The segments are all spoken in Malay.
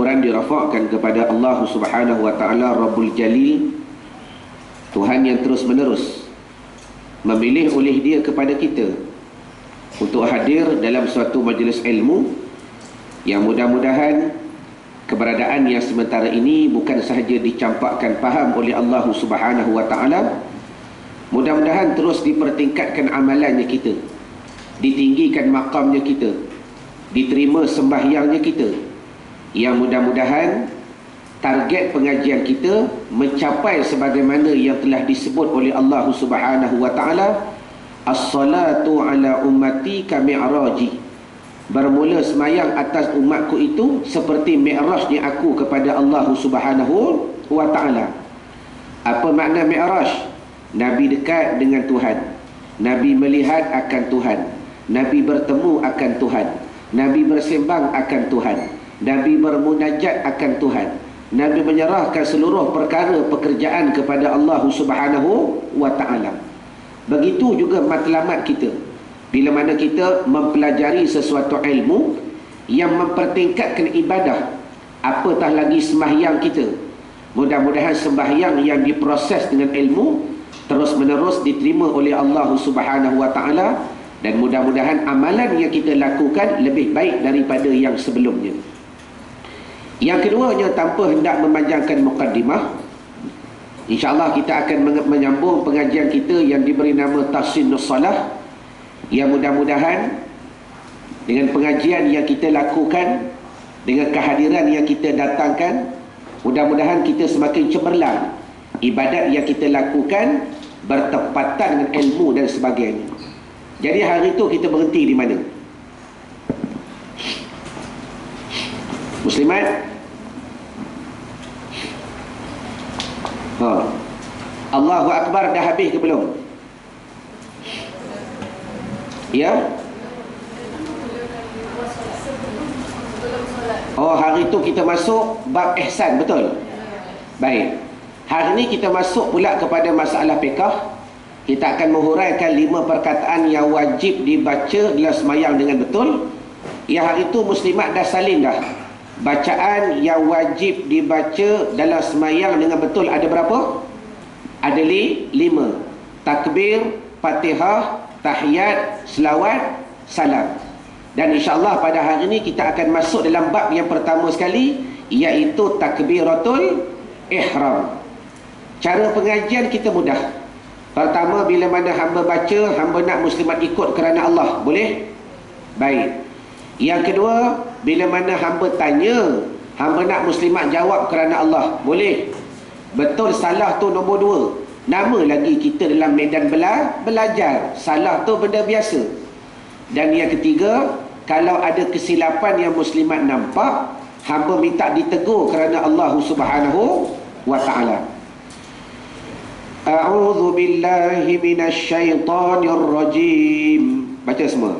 syukuran dirafakkan kepada Allah Subhanahu wa taala Rabbul Jalil, Tuhan yang terus menerus memilih oleh Dia kepada kita untuk hadir dalam suatu majlis ilmu yang mudah-mudahan keberadaan yang sementara ini bukan sahaja dicampakkan faham oleh Allah Subhanahu wa taala, mudah-mudahan terus dipertingkatkan amalannya kita, ditinggikan makamnya kita, diterima sembahyangnya kita, yang mudah-mudahan target pengajian kita mencapai sebagaimana yang telah disebut oleh Allah Subhanahu wa taala, as-salatu ala ummati ka mi'raji, bermula semayang atas umatku itu seperti mi'rajnya aku kepada Allah Subhanahu wa taala. Apa makna mi'raj? Nabi dekat dengan Tuhan, Nabi melihat akan Tuhan, Nabi bertemu akan Tuhan, Nabi bersembang akan Tuhan, Nabi bermunajat akan Tuhan, Nabi menyerahkan seluruh perkara pekerjaan kepada Allah Subhanahu wa taala. Begitu juga matlamat kita. Bila mana kita mempelajari sesuatu ilmu yang mempertingkatkan ibadah, apatah lagi sembahyang kita. Mudah-mudahan sembahyang yang diproses dengan ilmu terus menerus diterima oleh Allah Subhanahu wa taala, dan mudah-mudahan amalan yang kita lakukan lebih baik daripada yang sebelumnya. Yang keduanya, tanpa hendak memanjangkan mukaddimah, insya-Allah kita akan menyambung pengajian kita yang diberi nama Tahsinus Salah, yang mudah-mudahan dengan pengajian yang kita lakukan, dengan kehadiran yang kita datangkan, mudah-mudahan kita semakin cemerlang ibadat yang kita lakukan bertepatan dengan ilmu dan sebagainya. Jadi hari itu kita berhenti di mana? Muslimat? Allahu Akbar dah habis ke belum? Ya? Oh, hari itu kita masuk bab ihsan, betul? Baik. Hari ini kita masuk pula kepada masalah fiqh. Kita akan menghuraikan 5 perkataan yang wajib dibaca dalam semayang dengan betul. Yang hari itu muslimat dah salin dah. Bacaan yang wajib dibaca dalam semayang dengan betul ada berapa? Ada 5. Takbir, Fatihah, Tahiyat, Selawat, Salam. Dan insya-Allah pada hari ini kita akan masuk dalam bab yang pertama sekali, iaitu Takbiratul Ihram. Cara pengajian kita mudah. Pertama, bila mana hamba baca, hamba nak muslimat ikut kerana Allah. Boleh? Baik. Yang kedua, bila mana hamba tanya, hamba nak muslimat jawab kerana Allah. Boleh? Betul salah tu nombor 2. Nama lagi kita dalam medan belajar. Salah tu benda biasa. Dan yang ketiga, kalau ada kesilapan yang muslimat nampak, hamba minta ditegur kerana Allah Subhanahu wa taala. A'udzu billahi minasyaitonir rajim. Baca semua.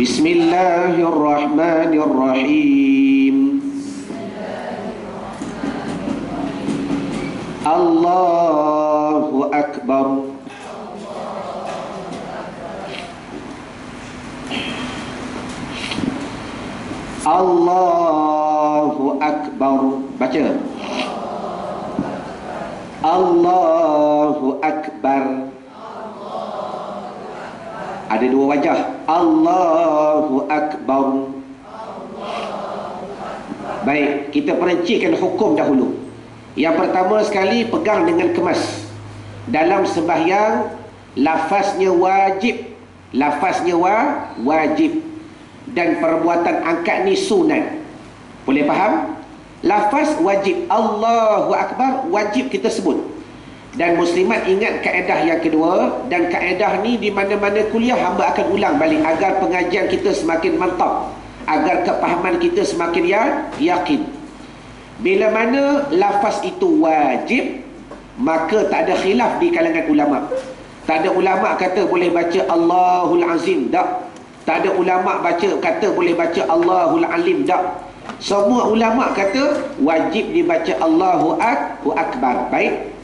Bismillahirrahmanirrahim. Allahu Akbar. Allahu Akbar. Baca. Allahu Akbar. Ada 2 wajah. Allahu Akbar. Baik, kita perincikan hukum dahulu. Yang pertama sekali, pegang dengan kemas. Dalam sembahyang, lafaznya wajib. Lafaznya wajib. Dan perbuatan angkat ni sunat. Boleh faham? Lafaz wajib. Allahu Akbar wajib kita sebut. Dan muslimat ingat kaedah yang kedua. Dan kaedah ni di mana-mana kuliah hamba akan ulang balik agar pengajian kita semakin mantap, agar kepahaman kita semakin yakin. Bila mana lafaz itu wajib, maka tak ada khilaf di kalangan ulama. Tak ada ulama kata boleh baca Allahul Azim, tak. Tak ada ulama kata boleh baca Allahul Alim, tak. Semua ulama kata wajib dibaca Allahu Akbar. Baik.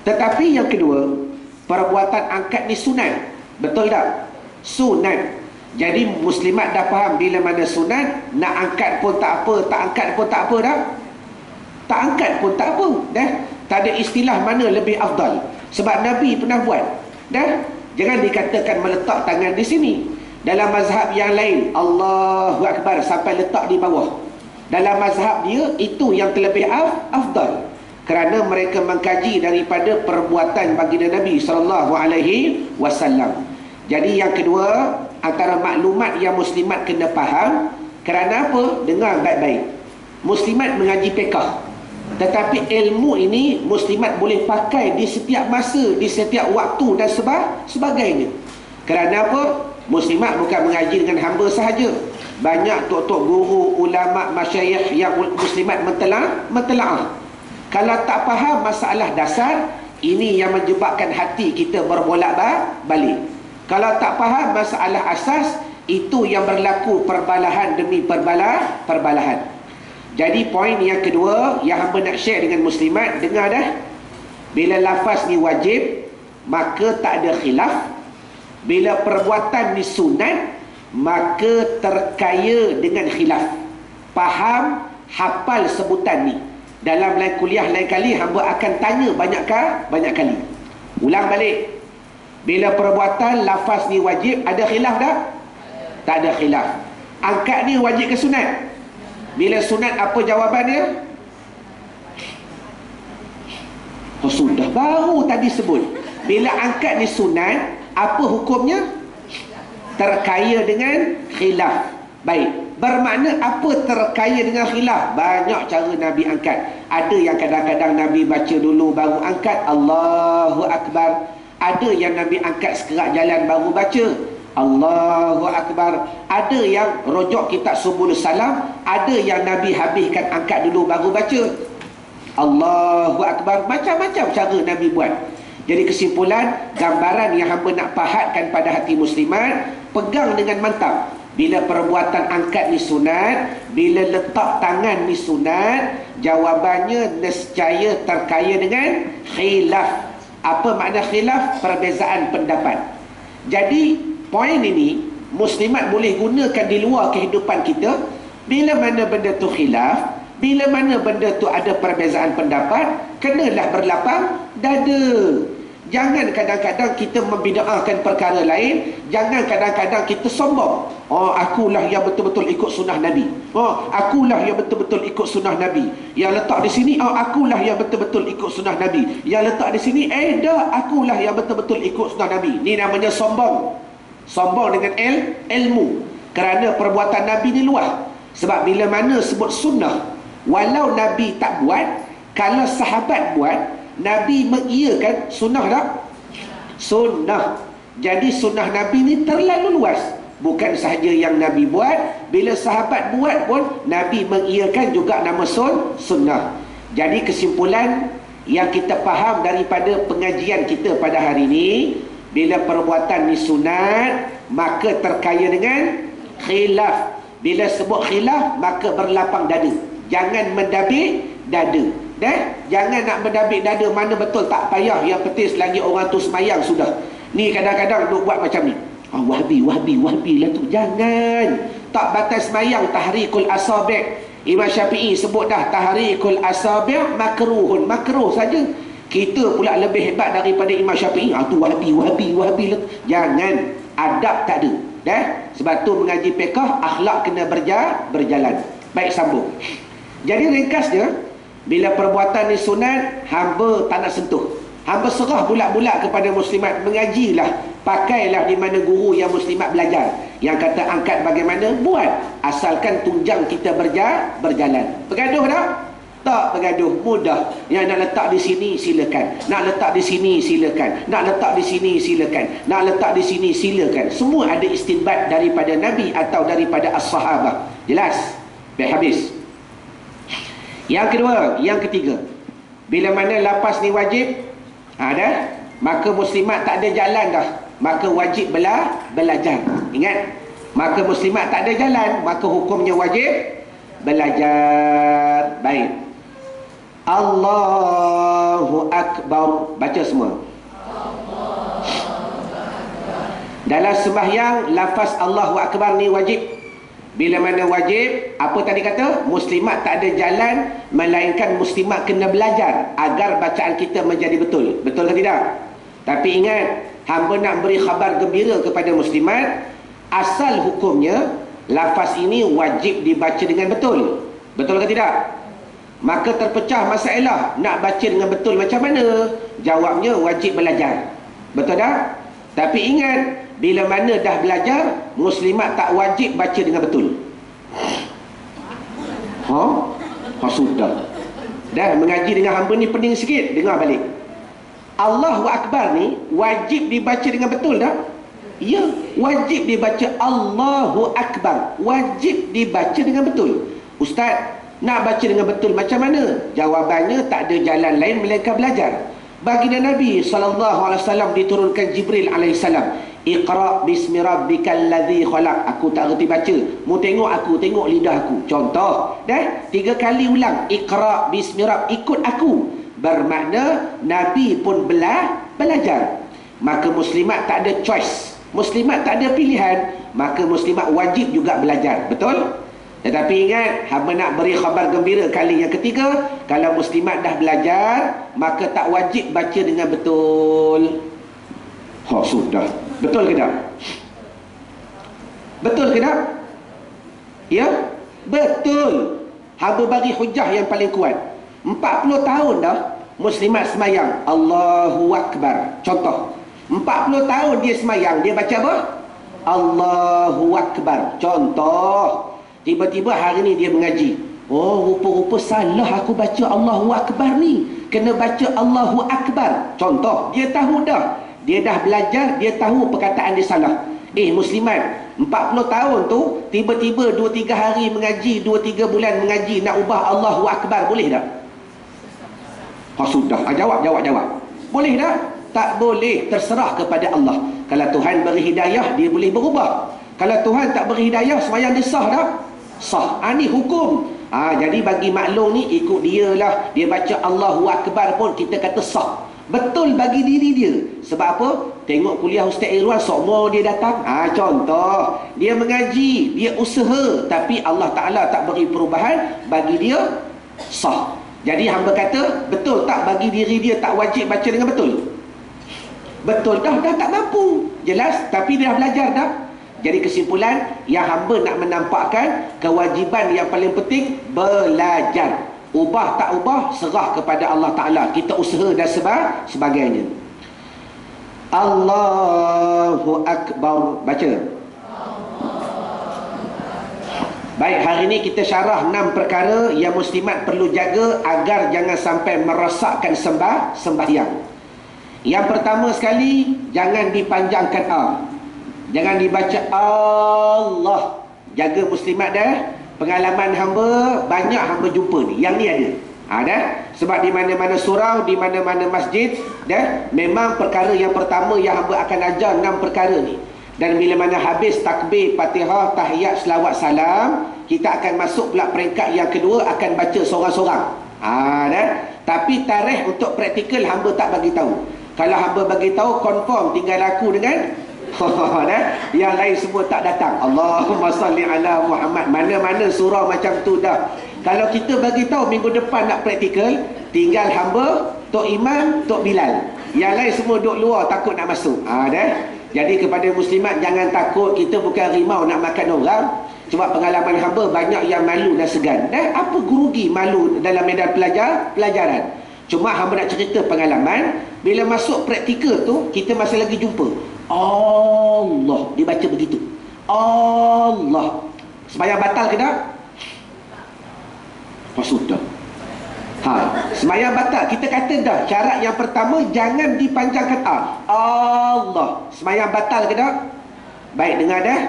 Tetapi yang kedua, perbuatan angkat ni sunat. Betul tak? Sunat. Jadi muslimat dah faham bila mana sunat, nak angkat pun tak apa, tak angkat pun tak apa dah. Tak angkat pun tak apa dah. Tak ada istilah mana lebih afdal, sebab Nabi pernah buat dah. Jangan dikatakan meletak tangan di sini. Dalam mazhab yang lain, Allahu Akbar sampai letak di bawah. Dalam mazhab dia, itu yang terlebih afdal, kerana mereka mengkaji daripada perbuatan baginda Nabi SAW. Jadi yang kedua, antara maklumat yang muslimat kena faham. Kerana apa? Dengar baik-baik. Muslimat mengaji fiqh, tetapi ilmu ini muslimat boleh pakai di setiap masa, di setiap waktu dan sebagainya. Kerana apa? Muslimat bukan mengaji dengan hamba sahaja. Banyak tok-tok guru, ulama, masyayikh yang muslimat mentelaah. Kalau tak faham masalah dasar, ini yang menyebabkan hati kita berbolak-balik. Kalau tak faham masalah asas, itu yang berlaku perbalahan demi perbalahan. Jadi poin yang kedua yang hamba nak share dengan muslimat, dengar dah. Bila lafaz ni wajib, maka tak ada khilaf. Bila perbuatan ni sunat, maka terkaya dengan khilaf. Faham, hafal sebutan ni. Dalam lain kuliah lain kali hamba akan tanya banyak kali. Ulang balik. Bila perbuatan lafaz ni wajib, ada khilaf tak? Tak ada khilaf. Angkat ni wajib ke sunat? Bila sunat, apa jawapan dia? Oh, sudah baru tadi sebut. Bila angkat ni sunat, apa hukumnya? Terkaya dengan khilaf. Baik. Bermakna apa terkaya dengan khilaf? Banyak cara Nabi angkat. Ada yang kadang-kadang Nabi baca dulu baru angkat, Allahu Akbar. Ada yang Nabi angkat sekerak jalan baru baca, Allahu Akbar. Ada yang rojok kitab Subul Salam. Ada yang Nabi habiskan angkat dulu baru baca, Allahu Akbar. Macam-macam cara Nabi buat. Jadi kesimpulan, gambaran yang hamba nak pahatkan pada hati muslimat, pegang dengan mantap. Bila perbuatan angkat ni sunat, bila letak tangan ni sunat, jawabannya nescaya terkaya dengan khilaf. Apa makna khilaf? Perbezaan pendapat. Jadi poin ini muslimat boleh gunakan di luar kehidupan kita. Bila mana benda tu khilaf, bila mana benda tu ada perbezaan pendapat, kenalah berlapang dada. Jangan kadang-kadang kita membidaahkan perkara lain. Jangan kadang-kadang kita sombong. Oh, akulah yang betul-betul ikut sunnah Nabi. Oh, akulah yang betul-betul ikut sunnah Nabi. Yang letak di sini, oh, akulah yang betul-betul ikut sunnah Nabi. Yang letak di sini, dah, akulah yang betul-betul ikut sunnah Nabi. Ini namanya sombong. Sombong dengan ilmu. Kerana perbuatan Nabi ni luas. Sebab bila mana sebut sunnah, walau Nabi tak buat, kalau sahabat buat, Nabi mengiyakan sunnah tak? Sunnah. Jadi sunnah Nabi ni terlalu luas. Bukan sahaja yang Nabi buat, bila sahabat buat pun Nabi mengiyakan juga nama sunnah. Jadi kesimpulan yang kita faham daripada pengajian kita pada hari ini, bila perbuatan ni sunat, maka terkaya dengan khilaf. Bila sebut khilaf, maka berlapang dada. Jangan mendabik dada. Jangan nak mendabik dada, mana betul tak payah, yang penting selagi orang tu semayang sudah. Ni kadang-kadang duk buat macam ni. Wahabi lah tu. Jangan. Tak batas semayang, tahrikul asabi'. Imam Syafi'i sebut dah, tahrikul asabi' makruhun. Makruh saja. Kita pula lebih hebat daripada Imam Syafi'i. Tu wahabi lah. Jangan. Adab tak ada. Sebab tu mengaji fiqh, akhlak kena berjalan. Baik, sambung. Jadi ringkasnya, bila perbuatan ni sunat, hamba tak nak sentuh. Hamba serah bulat-bulat kepada muslimat. Mengajilah, pakailah di mana guru yang muslimat belajar. Yang kata angkat bagaimana, buat. Asalkan tunjang kita berjalan. Bergaduh tak? Tak bergaduh, mudah. Yang nak letak di sini, silakan. Nak letak di sini, silakan. Nak letak di sini, silakan. Nak letak di sini, silakan. Semua ada istinbat daripada Nabi atau daripada as-sahabah. Jelas? Baik, habis. Yang kedua, yang ketiga, bila mana lapas ni wajib, maka muslimat tak ada jalan dah, maka wajib belajar. Ingat, maka muslimat tak ada jalan, maka hukumnya wajib belajar. Baik, Allahu Akbar. Baca semua. Dalam sembahyang, lafaz Allahu Akbar ni wajib. Bila mana wajib, apa tadi kata? Muslimat tak ada jalan, melainkan muslimat kena belajar agar bacaan kita menjadi betul. Betul ke tidak? Tapi ingat, hamba nak beri khabar gembira kepada muslimat, asal hukumnya, lafaz ini wajib dibaca dengan betul. Betul ke tidak? Maka terpecah masalah, nak baca dengan betul macam mana? Jawabnya wajib belajar. Betul tak? Tapi ingat, bila mana dah belajar, muslimat tak wajib baca dengan betul. Sudah. Dah mengaji dengan hamba ni pening sikit, dengar balik. Allahu Akbar ni wajib dibaca dengan betul tak? Ya, wajib dibaca Allahu Akbar. Wajib dibaca dengan betul. Ustaz, nak baca dengan betul macam mana? Jawabannya tak ada jalan lain melainkan belajar. Baginda Nabi SAW diturunkan Jibril AS. Iqra bismi rabbikal ladzi khalaq. Aku tak reti baca. Mu tengok aku, tengok lidah aku. Contoh, dah 3 kali ulang. Iqra bismi rabb, ikut aku. Bermakna Nabi pun belajar. Maka muslimat tak ada choice. Muslimat tak ada pilihan. Maka muslimat wajib juga belajar. Betul? Tetapi ingat, hamba nak beri khabar gembira kali yang ketiga, kalau muslimat dah belajar, maka tak wajib baca dengan betul. Sudah. Betul ke tak? Betul ke tak? Ya? Betul. Hamba bagi hujah yang paling kuat. 40 tahun dah muslimat semayang Allahu Akbar. Contoh, 40 tahun dia semayang, dia baca apa? Allahu Akbar. Contoh, tiba-tiba hari ni dia mengaji. Rupa-rupa salah aku baca Allahu Akbar ni. Kena baca Allahu Akbar. Contoh, dia tahu dah. Dia dah belajar, dia tahu perkataan dia salah. Muslimat, 40 tahun tu, tiba-tiba 2-3 hari mengaji, 2-3 bulan mengaji, nak ubah Allahu Akbar, boleh tak? Sudah. Jawab. Boleh tak? Tak boleh. Terserah kepada Allah. Kalau Tuhan beri hidayah, dia boleh berubah. Kalau Tuhan tak beri hidayah, semayang dia sah tak? Sah. Ini hukum. Jadi bagi maklum ni, ikut dia lah. Dia baca Allahu Akbar pun kita kata sah. Betul bagi diri dia. Sebab apa? Tengok kuliah Ustaz Irwan, semua dia datang. Contoh, dia mengaji, dia usaha, tapi Allah Ta'ala tak beri perubahan, bagi dia sah. Jadi hamba kata, betul tak bagi diri dia tak wajib baca dengan betul? Betul dah tak mampu. Jelas, tapi dia dah belajar dah. Jadi kesimpulan, yang hamba nak menampakkan, kewajiban yang paling penting, belajar. Ubah tak ubah, serah kepada Allah Ta'ala. Kita usaha dan sebagainya. Allahu Akbar. Baca. Baik, hari ini kita syarah 6 perkara yang muslimat perlu jaga agar jangan sampai merosakkan sembahyang. Yang pertama sekali, jangan dipanjangkan jangan dibaca Allah. Jaga muslimat dah. Pengalaman hamba, banyak hamba jumpa ni. Yang ni ada. Sebab di mana-mana surau, di mana-mana masjid, memang perkara yang pertama yang hamba akan ajar 6 perkara ni. Dan bila mana habis takbir, Fatihah, tahiyat, selawat, salam, kita akan masuk pula peringkat yang kedua, akan baca seorang-seorang. Tapi tarikh untuk praktikal hamba tak bagi tahu. Kalau hamba bagi tahu, confirm tinggal aku dengan yang lain semua tak datang. Allahumma salli ala Muhammad. Mana-mana surau macam tu dah. Kalau kita bagi tahu minggu depan nak praktikal, tinggal hamba, Tok Imam, Tok Bilal. Yang lain semua duduk luar takut nak masuk. Jadi kepada muslimat, jangan takut. Kita bukan rimau nak makan orang. Cuma pengalaman hamba banyak yang malu dan segan. Apa gerugi malu dalam medan pelajaran? Cuma hamba nak cerita pengalaman. Bila masuk praktikal tu, kita masih lagi jumpa Allah, dibaca begitu. Allah. Sembahyang batal ke tak? Sudah. Sembahyang batal. Kita kata dah, syarat yang pertama jangan dipanjangkan Allah. Sembahyang batal ke tak? Baik, dengar dah.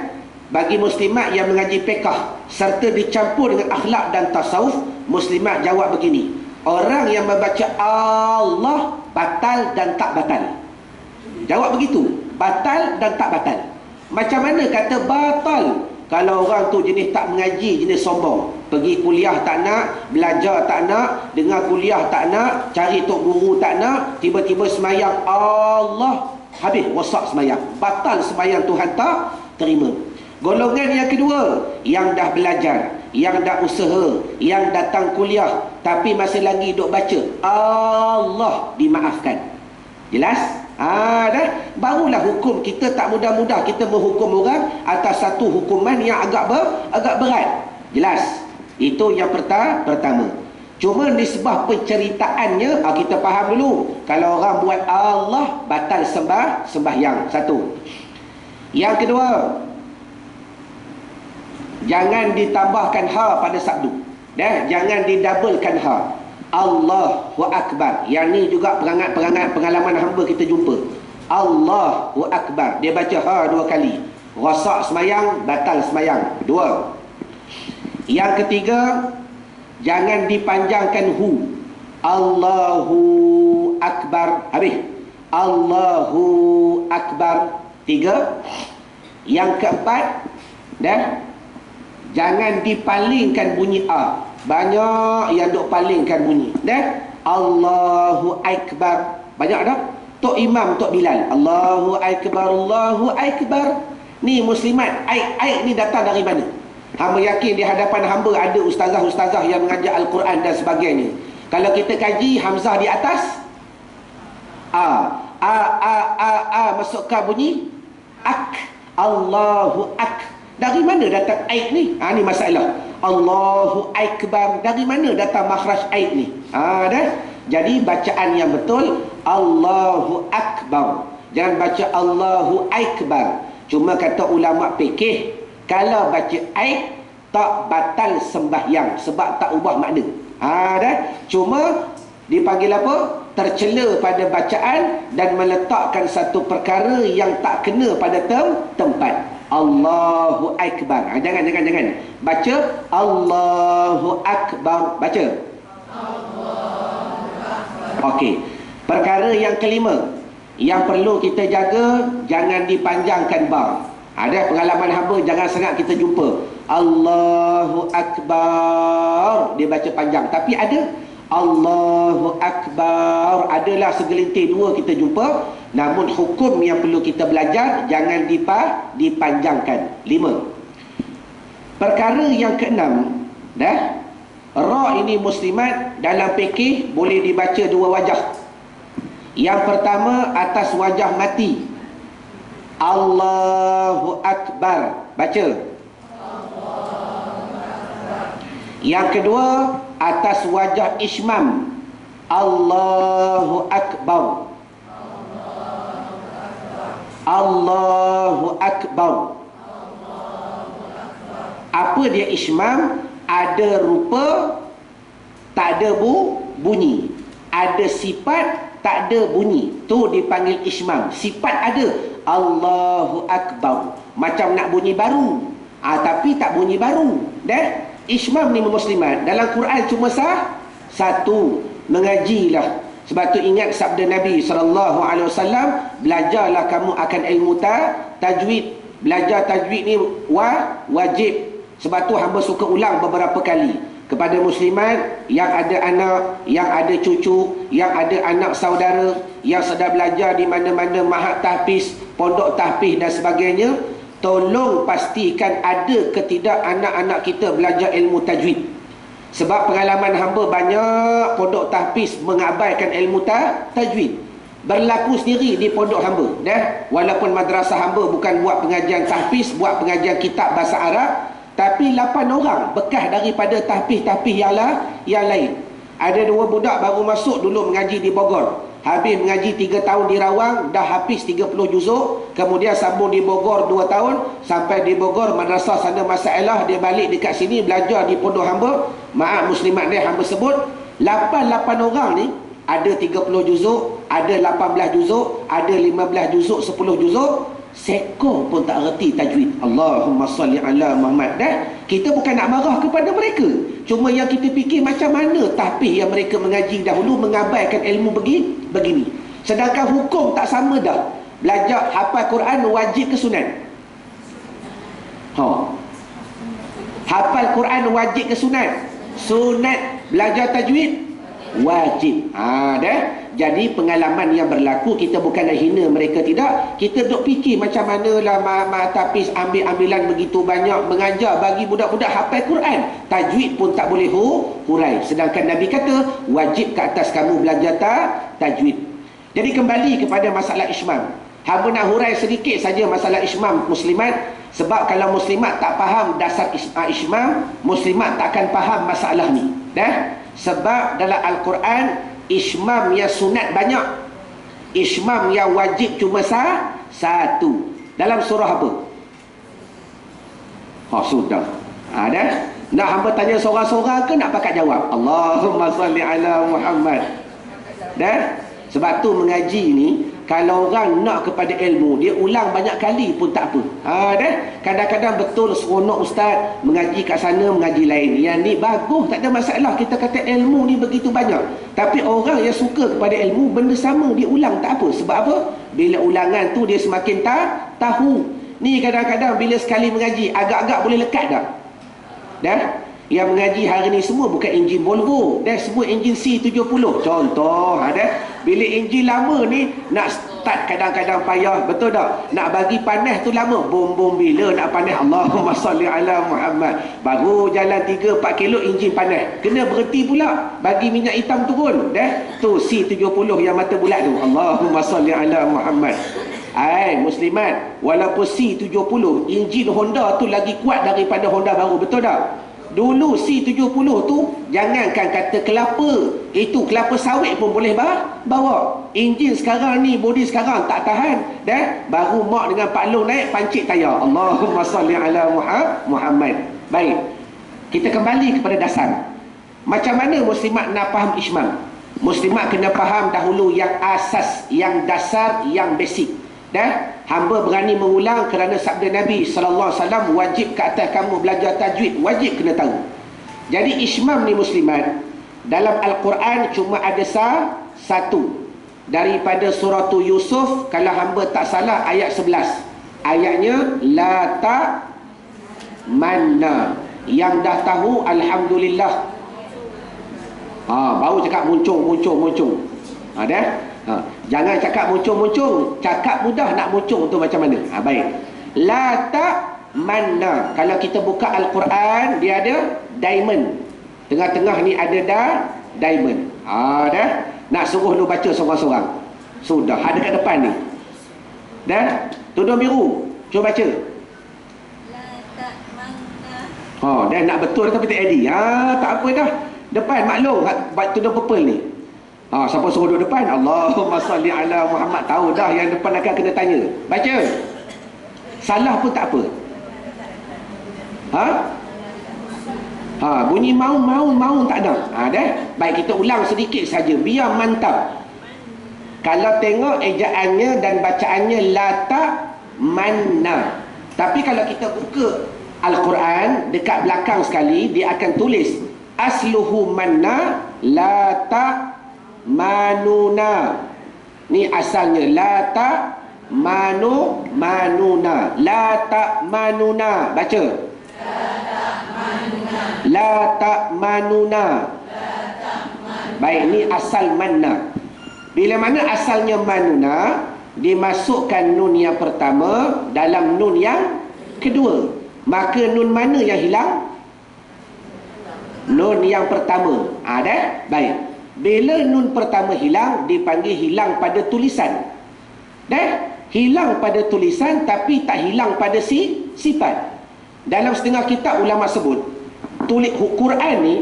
Bagi muslimat yang mengaji fiqh serta dicampur dengan akhlak dan tasawuf, muslimat jawab begini. Orang yang membaca Allah batal dan tak batal. Jawab begitu. Batal dan tak batal. Macam mana kata batal? Kalau orang tu jenis tak mengaji, jenis sombong, pergi kuliah tak nak, belajar tak nak, dengar kuliah tak nak, cari tok guru tak nak, tiba-tiba semayang Allah, habis rosak sembahyang, batal sembahyang Tuhan tak terima. Golongan yang kedua, yang dah belajar, yang dah usaha, yang datang kuliah tapi masih lagi duk baca Allah, dimaafkan. Jelas? Dah. Barulah hukum kita tak mudah-mudah kita menghukum orang atas satu hukuman yang agak berat. Jelas? Itu yang pertama. Cuma nisbah penceritaannya kita faham dulu. Kalau orang buat Allah, batal sembahyang. Satu. Yang kedua, jangan ditambahkan ha pada sabdu. Jangan didabelkan ha. Allahu Akbar. Yang ni juga perangat pengalaman hamba kita jumpa. Allahu Akbar. Dia baca ha 2 kali. Rosak sembahyang, batal sembahyang. 2. Yang ketiga, jangan dipanjangkan hu. Allahu Akbar. Habis. Allahu Akbar. 3. Yang keempat, jangan dipalingkan bunyi a. Banyak yang duk palingkan bunyi. Allahu Akbar. Banyak dah. Tok Imam, Tok Bilal. Allahu Akbar, Allahu Akbar. Ni muslimat, aik ni datang dari mana? Hamba yakin di hadapan hamba ada ustazah-ustazah yang mengajar Al-Quran dan sebagainya. Kalau kita kaji Hamzah di atas, masukkan bunyi ak. Allahu Ak. Dari mana datang aik ni? Ni masalah. Allahu Akbar. Dari mana datang makhraj aik ni? Jadi bacaan yang betul Allahu Akbar. Jangan baca Allahu Akbar. Cuma kata ulama fikih, kalau baca aik tak batal sembahyang sebab tak ubah makna. Cuma dipanggil apa? Tercela pada bacaan dan meletakkan satu perkara yang tak kena pada tempat. Allahu Akbar. Jangan. Baca Allahu Akbar. Baca Allahu Akbar. Okey. Perkara yang kelima yang perlu kita jaga, jangan dipanjangkan ba. Ada pengalaman hamba jangan sangat kita jumpa Allahu Akbar dia baca panjang, tapi ada Allahu Akbar, adalah segelintir dua kita jumpa. Namun hukum yang perlu kita belajar, jangan dipanjangkan. 5. Perkara yang keenam, ra ini muslimat dalam fikih boleh dibaca dua wajah. Yang pertama atas wajah mati, Allahu Akbar, baca. Yang kedua atas wajah ismam, Allahu Akbar. Allahu Akbar. Apa dia ismam? Ada rupa, tak ada bunyi. Ada sifat, tak ada bunyi. Tu dipanggil ismam. Sifat ada, Allahu Akbar, macam nak bunyi baru, tapi tak bunyi baru. Ismam ni muslimat dalam Quran cuma satu. Mengajilah. Sebab tu ingat sabda Nabi SAW, belajarlah kamu akan ilmu tajwid. Belajar tajwid ni wajib. Sebab tu hamba suka ulang beberapa kali kepada muslimat yang ada anak, yang ada cucu, yang ada anak saudara, yang sedang belajar di mana-mana mahat tahfiz, pondok tahfiz dan sebagainya. Tolong pastikan ada ke tidak anak-anak kita belajar ilmu tajwid. Sebab pengalaman hamba banyak pondok tahfiz mengabaikan ilmu tajwid. Berlaku sendiri di pondok hamba. Walaupun madrasah hamba bukan buat pengajian tahfiz, buat pengajian kitab bahasa Arab, tapi 8 orang bekas daripada tahfiz-tahfiz yang lain. Ada 2 budak baru masuk dulu mengaji di Bogor. Habis mengaji 3 tahun di Rawang, dah habis 30 juzuk. Kemudian sambung di Bogor 2 tahun. Sampai di Bogor, madrasah sana masalah. Dia balik dekat sini, belajar di pondok hamba. Maaf muslimat ni hamba sebut 8 orang ni. Ada 30 juzuk, ada 18 juzuk, ada 15 juzuk, 10 juzuk. Sekor pun tak reti tajwid. Allahumma salli ala Muhammad. Kita bukan nak marah kepada mereka. Cuma yang kita fikir macam mana tahfiz yang mereka mengaji dahulu mengabaikan ilmu begini. Sedangkan hukum tak sama dah. Belajar hafal Quran wajib ke sunat? Hafal Quran wajib ke sunat? Sunat. Belajar tajwid wajib. Jadi pengalaman yang berlaku, kita bukan nak hina mereka, tidak. Kita duk fikir macam manalah Tapis ambil-ambilan begitu banyak mengajar bagi budak-budak hafal Quran. Tajwid pun tak boleh hurai. Sedangkan Nabi kata wajib ke atas kamu belajar tajwid. Jadi kembali kepada masalah ismam. Hamba nak hurai sedikit saja masalah ismam muslimat. Sebab kalau muslimat tak faham dasar ismam, muslimat tak akan faham masalah ni. Sebab dalam Al-Quran ismam yang sunat banyak, ismam yang wajib cuma satu. Dalam surah apa? Sudah. Dah. Nak hamba tanya seorang-seorang ke nak pakat jawab? Allahumma salli ala Muhammad. Dah. Sebab tu mengaji ni, kalau orang nak kepada ilmu, dia ulang banyak kali pun tak apa. Dah. Kadang-kadang betul seronok ustaz mengaji kat sana, mengaji lain. Yang ni bagus, tak ada masalah. Kita kata ilmu ni begitu banyak. Tapi orang yang suka kepada ilmu, benda sama dia ulang tak apa. Sebab apa? Bila ulangan tu dia semakin tahu. Ni kadang-kadang bila sekali mengaji, agak-agak boleh lekat dah. Dah. Yang mengaji hari ni semua bukan enjin Volvo, dah semua enjin C70 contoh. Dah. Bila enjin lama ni nak start kadang-kadang payah, betul tak? Nak bagi panas tu lama, bom bila nak panas, Allahumma salli ala Muhammad, baru jalan 3-4 kilo enjin panas, kena berhenti pula bagi minyak hitam turun. Dah tu C70 yang mata bulat tu, Allahumma salli ala Muhammad. Muslimat, walaupun C70 enjin Honda tu lagi kuat daripada Honda baru, betul tak? Dulu C70 tu jangankan kata kelapa, itu kelapa sawit pun boleh bawa. Enjin sekarang ni, bodi sekarang tak tahan. Dah baru mak dengan Pak Long naik pancit tayar. Allahumma salli ala Muhammad. Baik, kita kembali kepada dasar. Macam mana muslimat nak faham ismam? Muslimat kena faham dahulu yang asas, yang dasar, yang basic. Dah, hamba berani mengulang kerana sabda Nabi sallallahu alaihi wasallam, wajib ke atas kamu belajar tajwid, wajib kena tahu. Jadi ismam ni muslimat, dalam Al-Quran cuma ada satu. Daripada surah Yusuf, kalau hamba tak salah ayat 11. Ayatnya la ta manna. Yang dah tahu alhamdulillah. Baru cakap muncung. Dah. Jangan cakap muncung. Cakap mudah, nak muncung tu macam mana? Baik. La ta manna. Kalau kita buka Al-Quran, dia ada diamond. Tengah-tengah ni ada diamond. Dah. Nak suruh lu baca seorang-seorang. Sudah, ada kat depan ni. Dah. Tudung biru. Cuba baca. La ta manna. Dah nak betul tapi tak edit. Tak apa dah. Depan maklum tudung purple ni. Siapa suruh duduk depan? Allahumma salli ala Muhammad. Tahu dah yang depan akan kena tanya. Baca. Salah pun tak apa. Bunyi maun tak ada. Dah. Baik, kita ulang sedikit saja biar mantap. Kalau tengok ejaannya dan bacaannya la ta manna. Tapi kalau kita buka Al-Quran dekat belakang sekali, dia akan tulis asluhu manna la ta manuna. Ni asalnya la ta manuna. La ta manuna. Baca. La ta manuna. Baik, ni asal manna. Bila mana asalnya manuna, dimasukkan nun yang pertama dalam nun yang kedua, maka nun mana yang hilang? Nun yang pertama. Dah. Baik. Bila nun pertama hilang, dipanggil hilang pada tulisan. Dah. Hilang pada tulisan tapi tak hilang pada sifat. Dalam setengah kitab ulama sebut, tulis Quran ni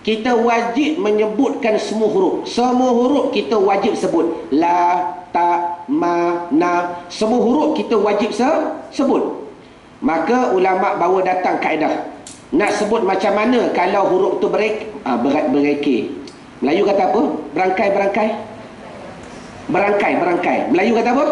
kita wajib menyebutkan semua huruf. Semua huruf kita wajib sebut. La, ta, ma, na. Semua huruf kita wajib sebut. Maka ulama bawa datang kaedah. Nak sebut macam mana kalau huruf tu bereke. Melayu kata apa? Berangkai. Melayu kata apa?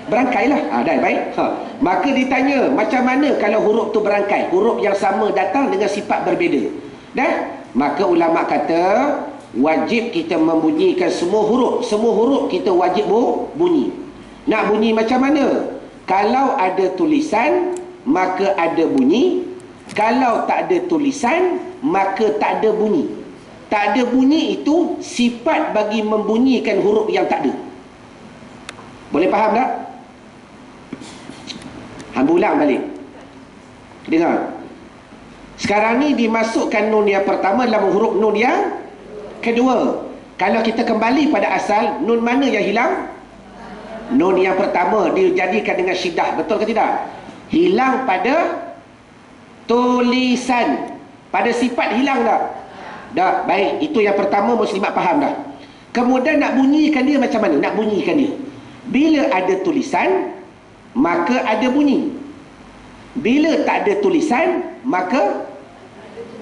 Berangkai lah. Dah, baik. Maka ditanya, macam mana kalau huruf tu berangkai? Huruf yang sama datang dengan sifat berbeza. Dah? Maka ulama kata, wajib kita membunyikan semua huruf. Semua huruf kita wajib bunyi. Nak bunyi macam mana? Kalau ada tulisan, maka ada bunyi. Kalau tak ada tulisan, maka tak ada bunyi. Tak ada bunyi itu sifat bagi membunyikan huruf yang tak ada. Boleh faham tak? Hang ulang balik. Dengar. Sekarang ni dimasukkan nun yang pertama dalam huruf nun yang kedua. Kalau kita kembali pada asal, nun mana yang hilang? Nun yang pertama dijadikan dengan syiddah. Betul ke tidak? Hilang pada tulisan. Pada sifat hilang tak? Dah, baik. Itu yang pertama, muslimat faham dah. Kemudian nak bunyikan dia macam mana? Nak bunyikan dia. Bila ada tulisan, maka ada bunyi. Bila tak ada tulisan, maka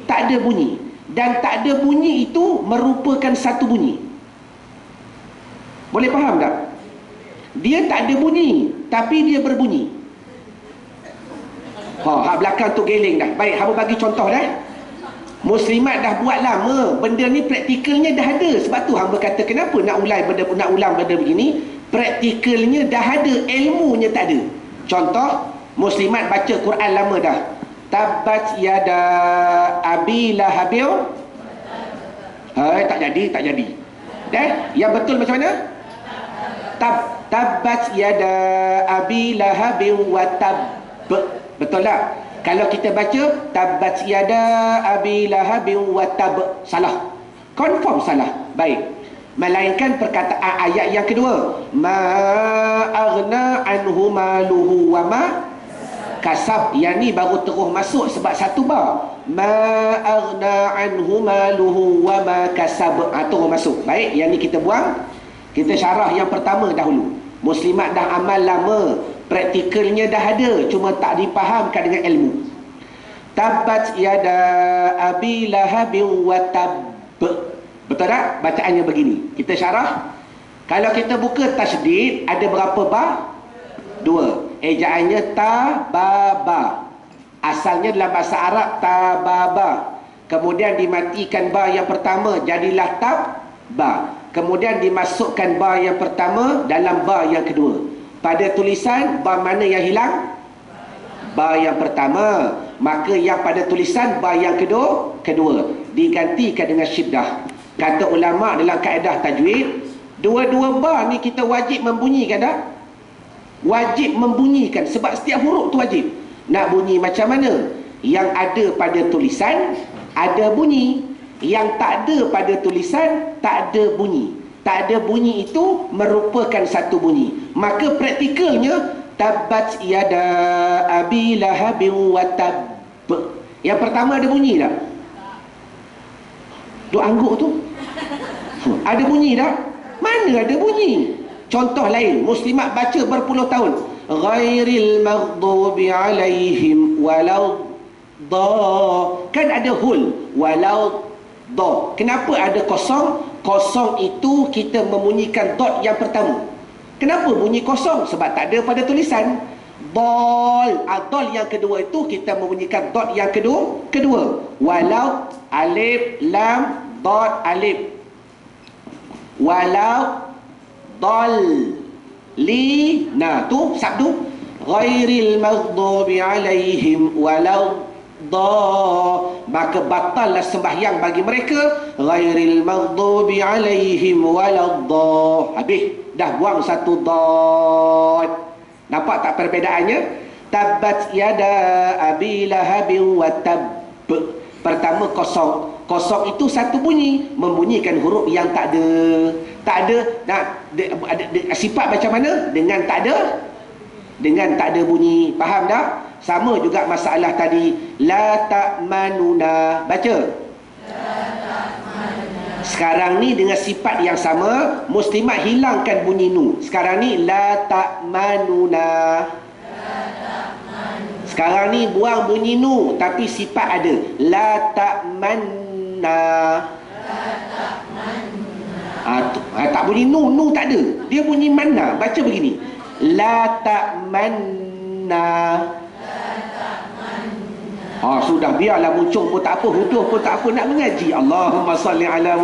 tak ada bunyi. Dan tak ada bunyi itu merupakan satu bunyi. Boleh faham tak? Dia tak ada bunyi, tapi dia berbunyi. Hak belakang tu geling dah. Baik, hamba bagi contoh dah. Muslimat dah buat lama. Benda ni praktikalnya dah ada. Sebab tu hamba kata kenapa nak ulang benda begini. Praktikalnya dah ada, ilmunya tak ada. Contoh, muslimat baca Quran lama dah. Tabbat yada abi lahabil. Tak jadi. Dah? Yang betul macam mana? Tabbat yada abi lahabil wa tab. Betul tak? Kalau kita baca tabbat yada abi lahabin wa tab, salah. Confirm salah. Baik. Melainkan perkataan ayat yang kedua, ma aghna anhu maluhu wa ma kasab. Yang ni baru terus masuk sebab satu bar. Ma aghna anhu maluhu wa ma kasab. Terus masuk. Baik, yang ni kita buang. Kita syarah yang pertama dahulu. Muslimat dah amal lama. Praktikalnya dah ada, cuma tak dipahamkan dengan ilmu. Tabbat yada abi lahabin wa tab. Betul tak? Bacaannya begini. Kita syarah. Kalau kita buka tasydid, ada berapa ba? 2. Ejaannya tababa. Asalnya dalam bahasa Arab tababa. Kemudian dimatikan ba yang pertama, jadilah tabba. Kemudian dimasukkan ba yang pertama dalam ba yang kedua. Pada tulisan, ba mana yang hilang? Ba yang pertama. Maka yang pada tulisan, ba yang kedua digantikan dengan syiddah. Kata ulama dalam kaedah tajwid, dua-dua ba ni kita wajib membunyikan tak? Wajib membunyikan. Sebab setiap huruf tu wajib. Nak bunyi macam mana? Yang ada pada tulisan, ada bunyi. Yang tak ada pada tulisan, tak ada bunyi. Tak ada bunyi itu merupakan satu bunyi. Maka praktikalnya tabbat yada abi lahabin wa tab. Yang pertama ada bunyi tak? Duk angguk tu ada bunyi tak? Mana ada bunyi? Contoh lain, muslimat baca berpuluh tahun, ghairil maghdubi alaihim walau da. Kan ada hul, walau da. Kenapa ada kosong? Kosong itu kita membunyikan dot yang pertama. Kenapa bunyi kosong? Sebab tak ada pada tulisan. Dol. Dol yang kedua itu kita membunyikan dot yang kedua. Walau alif lam dot alif. Walau dol li. Nah tu sabdu. Ghairil maghdubi alaihim walau maka batallah sembahyang bagi mereka. Ghairil maghdubi alaihim waladh. Habis dah buang satu dad. Nampak tak perbedaannya? Tabbat yada abi lahabin wa tab. Pertama kosong. Kosong itu satu bunyi, membunyikan huruf yang tak ada. Tak ada. Nah, sifat macam mana? Dengan tak ada bunyi. Faham tak? Sama juga masalah tadi. La ta'manuna. Baca. La ta'manuna. Sekarang ni dengan sifat yang sama, muslimat hilangkan bunyi nu. Sekarang ni la ta'manuna. La ta'manuna. Sekarang ni buang bunyi nu, tapi sifat ada. La ta'manna. La ta'manuna. Tak bunyi nu, nu tak ada. Dia bunyi manna. Baca begini. La ta'manna. Sudah, biarlah muncul pun tak apa, huduh pun tak apa, nak mengaji. Allahumma salli ala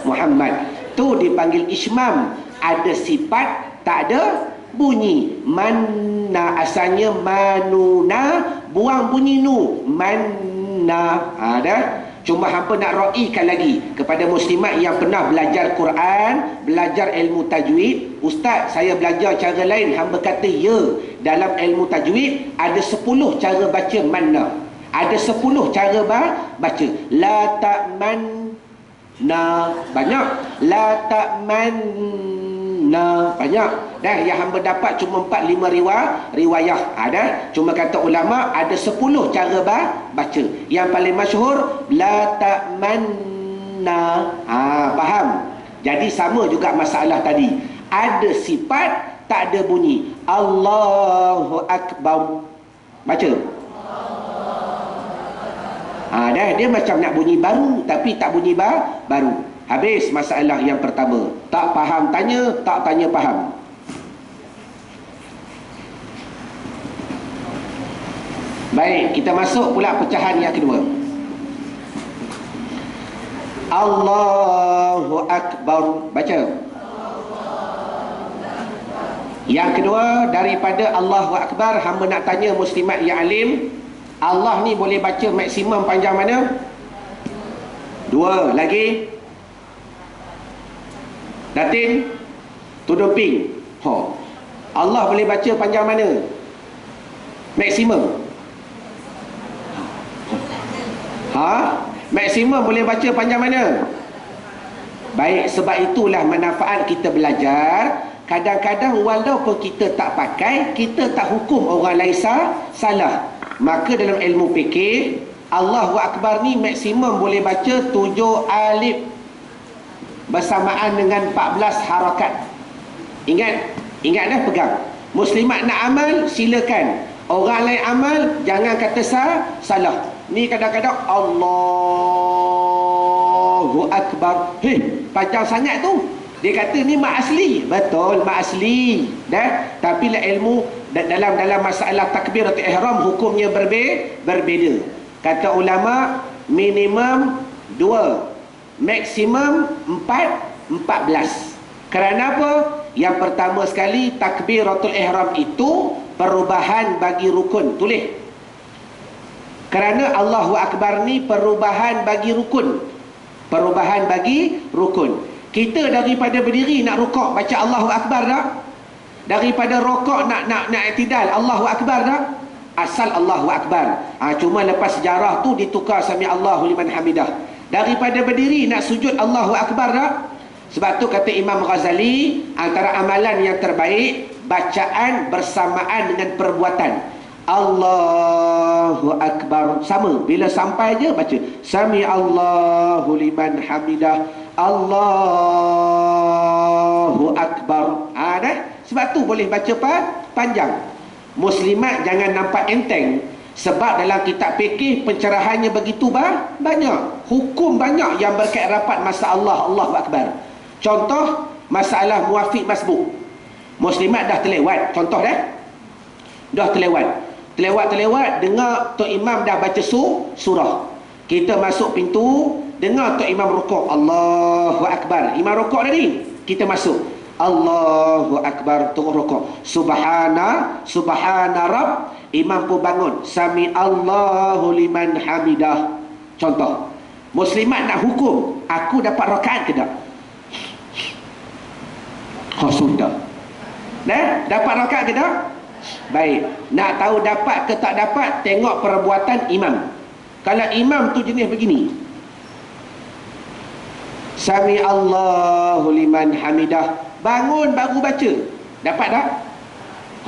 Muhammad. Tu dipanggil ismam. Ada sifat, tak ada bunyi. Manna asalnya manuna, buang bunyi nu. Manna. Ada. Cuma hampa nak raikan lagi kepada muslimat yang pernah belajar Quran, belajar ilmu tajwid. Ustaz, saya belajar cara lain. Hamba kata, ya, dalam ilmu tajwid ada 10 cara baca manna. Ada 10 cara baca. La ta'manna, banyak. La ta'manna, banyak. Dah, yang hamba dapat cuma 4-5 riwayah. Ada. Cuma kata ulama ada 10 cara baca. Yang paling masyhur la ta'manna. Faham? Jadi sama juga masalah tadi. Ada sifat, tak ada bunyi. Allahu Akbar. Baca. Dah, dia macam nak bunyi baru tapi tak bunyi baru. Habis masalah yang pertama. Tak faham tanya, tak tanya faham. Baik, kita masuk pula pecahan yang kedua. Allahu Akbar. Baca. Yang kedua, daripada Allahu Akbar, hamba nak tanya muslimat yang alim, Allah ni boleh baca maksimum panjang mana? 2. Lagi? Datin? Tudung ping? Allah boleh baca panjang mana? Maksimum? Maksimum boleh baca panjang mana? Baik, sebab itulah manfaat kita belajar. Kadang-kadang walaupun kita tak pakai, kita tak hukum orang lain salah. Maka dalam ilmu fikih, Allahu Akbar ni maksimum boleh baca 7 alif bersamaan dengan 14 harakat. Ingat dah, pegang. Muslimat nak amal, silakan. Orang lain amal, jangan kata salah. Ni kadang-kadang Allahu Akbar. Panjang sangat tu. Dia kata ni mak asli. Betul, mak asli. Tapi lah ilmu dalam masalah takbiratul ihram hukumnya berbeza. Kata ulama minimum 2, maksimum 14. Kerana apa? Yang pertama sekali, takbiratul ihram itu perubahan bagi rukun. Tulis. Kerana Allahu Akbar ni perubahan bagi rukun. Perubahan bagi rukun. Kita daripada berdiri nak rukuk baca Allahu Akbar tak? Daripada rukuk nak i'tidal Allahu Akbar tak? Asal Allahu Akbar. Cuma lepas sejarah tu ditukar sami Allahu liman hamidah. Daripada berdiri nak sujud Allahu Akbar tak? Sebab tu kata Imam Ghazali, antara amalan yang terbaik bacaan bersamaan dengan perbuatan. Allahu Akbar. Sama. Bila sampai je baca sami Allahu liman hamidah. Allahu Akbar. Dah. Sebab tu boleh baca panjang. Muslimat jangan nampak enteng. Sebab dalam kitab fikih pencerahannya begitu banyak. Hukum banyak yang berkait rapat masa Allahu Akbar. Contoh masalah muafiq masbuk. Muslimat dah terlewat. Contoh dah terlewat. Terlewat dengar tok imam dah baca surah. Kita masuk pintu, dengar tok imam rukuk, Allahu Akbar. Imam rukuk tadi, kita masuk, Allahu Akbar, turun rukuk. Subhana Rabb. Imam pun bangun, sami Allahu liman hamidah. Contoh. Muslimat nak hukum, aku dapat rakaat ke tak? Sudah. Dapat rakaat ke tak? Baik. Nak tahu dapat ke tak dapat, tengok perbuatan imam. Kalau imam tu jenis begini, sami Allahu liman hamidah, bangun baru baca, dapat tak?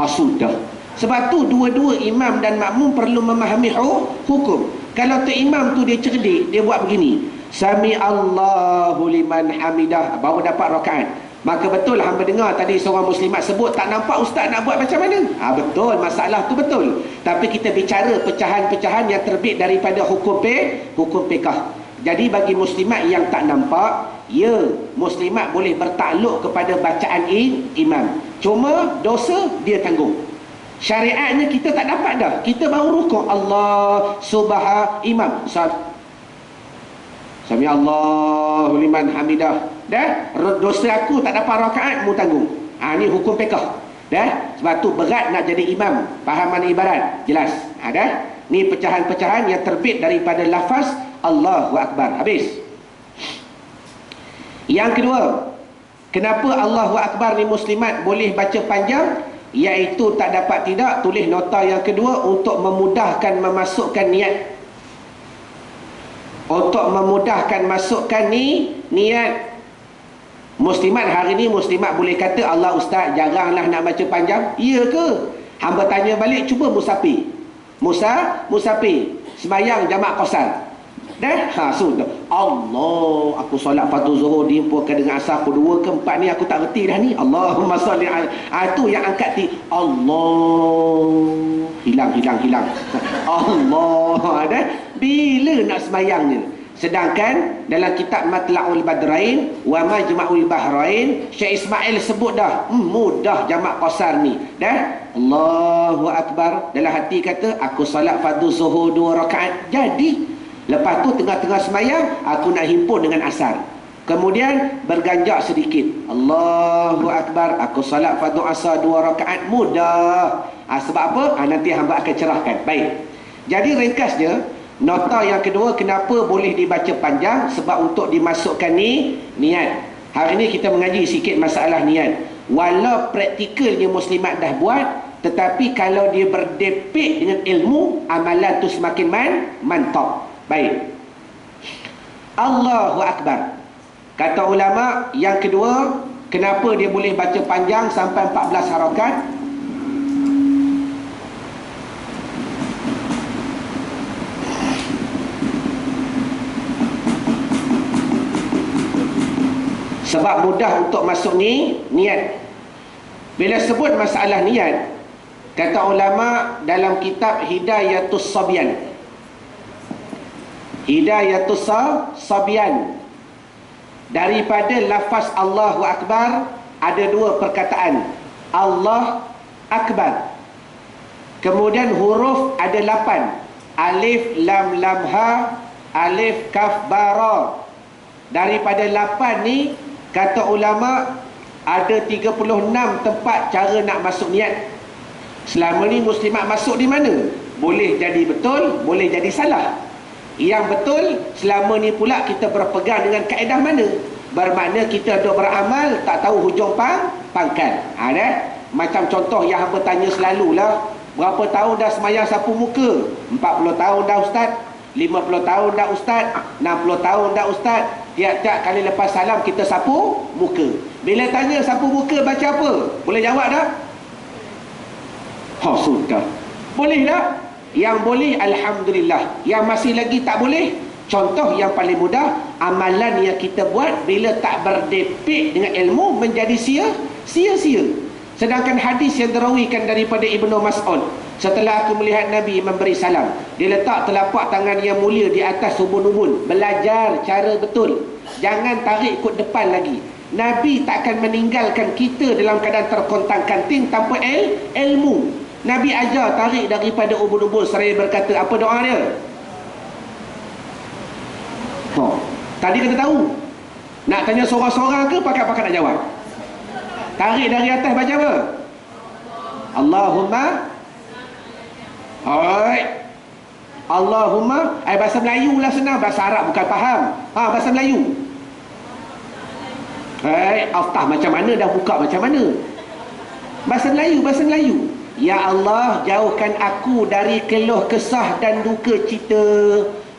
Sudah. Sebab tu dua-dua imam dan makmum perlu memahami hukum. Kalau tu imam tu dia cerdik, dia buat begini, sami Allahu liman hamidah, baru dapat rakaat. Maka betul hamba dengar tadi seorang muslimat sebut, tak nampak ustaz nak buat macam mana? Betul, masalah tu betul. Tapi kita bicara pecahan-pecahan yang terbit daripada hukum fiqh. Jadi bagi muslimat yang tak nampak, ya, muslimat boleh bertakluk kepada bacaan imam. Cuma dosa dia tanggung. Syariatnya kita tak dapat dah. Kita baru rukuk, Allah imam. Sami Allahu liman hamidah. Dosa aku tak dapat rakaat, mu tanggung. Ni hukum fiqh. Sebab tu berat nak jadi imam. Faham mana ibarat? Jelas. Ni pecahan-pecahan yang terbit daripada lafaz Allahu Akbar. Habis. Yang kedua, kenapa Allahu Akbar ni muslimat boleh baca panjang? Iaitu tak dapat tidak, tulis nota yang kedua, untuk memudahkan memasukkan niat. Untuk memudahkan masukkan niat. Muslimat hari ni, muslimat boleh kata, Allah Ustaz, jaranglah nak baca panjang. Ya ke? Hamba tanya balik, cuba musafir. Musafir sembayang jamak qasar. Dah? Sudah. Allah, aku solat fardu zuhur dihimpunkan dengan asar, aku 2 ke 4 ni aku tak reti dah ni. Allahumma salli ala. Itu yang angkat Allah. Hilang. Allah. Dah? Bila nak sembayang ni? Sedangkan dalam kitab Matla'ul Badrain wa Majma'ul Bahrain, Syekh Ismail sebut dah, mudah jamak qasar ni. Dah? Allahu Akbar, dalam hati kata, aku salat fardu zuhur 2 rakaat. Jadi lepas tu tengah-tengah semayang, aku nak himpun dengan asar. Kemudian berganjak sedikit, Allahu Akbar, aku salat fardu asar 2 rakaat. Mudah. Sebab apa? Nanti hamba akan cerahkan. Baik. Jadi ringkasnya, nota yang kedua, kenapa boleh dibaca panjang? Sebab untuk dimasukkan niat. Hari ini kita mengaji sikit masalah niat. Walau praktikalnya muslimat dah buat, tetapi kalau dia berdepek dengan ilmu, amalan tu semakin mantap. Baik. Allahu Akbar. Kata ulama yang kedua, kenapa dia boleh baca panjang sampai 14 harakat? Sebab mudah untuk masuk niat. Bila sebut masalah niat, kata ulama dalam kitab Hidayatus Sabyan, daripada lafaz Allahu Akbar ada 2 perkataan. Allah Akbar. Kemudian huruf ada 8. Alif, lam, lam, ha, alif, kaf, bara. Daripada 8 ni, kata ulama, ada 36 tempat cara nak masuk niat. Selama ni muslimat masuk di mana? Boleh jadi betul, boleh jadi salah. Yang betul, selama ni pula kita berpegang dengan kaedah mana? Bermakna kita duk beramal, tak tahu hujung pangkal. Macam contoh yang hamba tanya selalulah, berapa tahun dah semayang sapu muka? 40 tahun dah Ustaz, 50 tahun dah Ustaz, 60 tahun dah Ustaz. Tiap-tiap kali lepas salam kita sapu muka. Bila tanya sapu muka baca apa? Boleh jawab tak? Sudah. Boleh tak? Yang boleh Alhamdulillah. Yang masih lagi tak boleh, contoh yang paling mudah, amalan yang kita buat bila tak berdepek dengan ilmu menjadi sia-sia. Sedangkan hadis yang dirawikan daripada Ibnu Mas'ud, setelah aku melihat Nabi memberi salam, dia letak telapak tangan yang mulia di atas ubun-ubun. Belajar cara betul, jangan tarik ikut depan lagi. Nabi takkan meninggalkan kita dalam keadaan terkontang-kanting tanpa ilmu. Nabi ajar tarik daripada ubun-ubun seraya berkata, apa doa dia? Tadi kena tahu. Nak tanya seorang-seorang ke pakat-pakat nak jawab? Tarik dari atas baca apa? Allahumma. Allahumma. Bahasa Melayu lah senang. Bahasa Arab bukan faham. Bahasa Melayu. Aftah macam mana, dah buka macam mana? Bahasa Melayu. Ya Allah, jauhkan aku dari keluh kesah dan duka cita.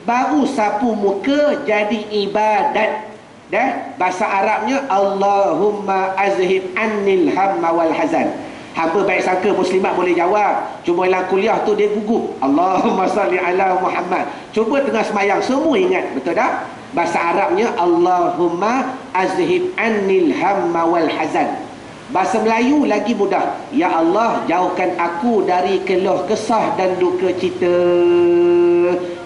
Baru sapu muka jadi ibadat. Dah? Bahasa Arabnya Allahumma azhib annil hamma wal hazan. Hamba baik sangka muslimat boleh jawab. Cuma dalam kuliah tu dia gugup. Allahumma salli ala Muhammad. Cuba tengah semayang semua ingat. Betul tak? Bahasa Arabnya Allahumma azhib annil hamma wal hazan. Bahasa Melayu lagi mudah. Ya Allah, jauhkan aku dari keluh kesah dan duka cita.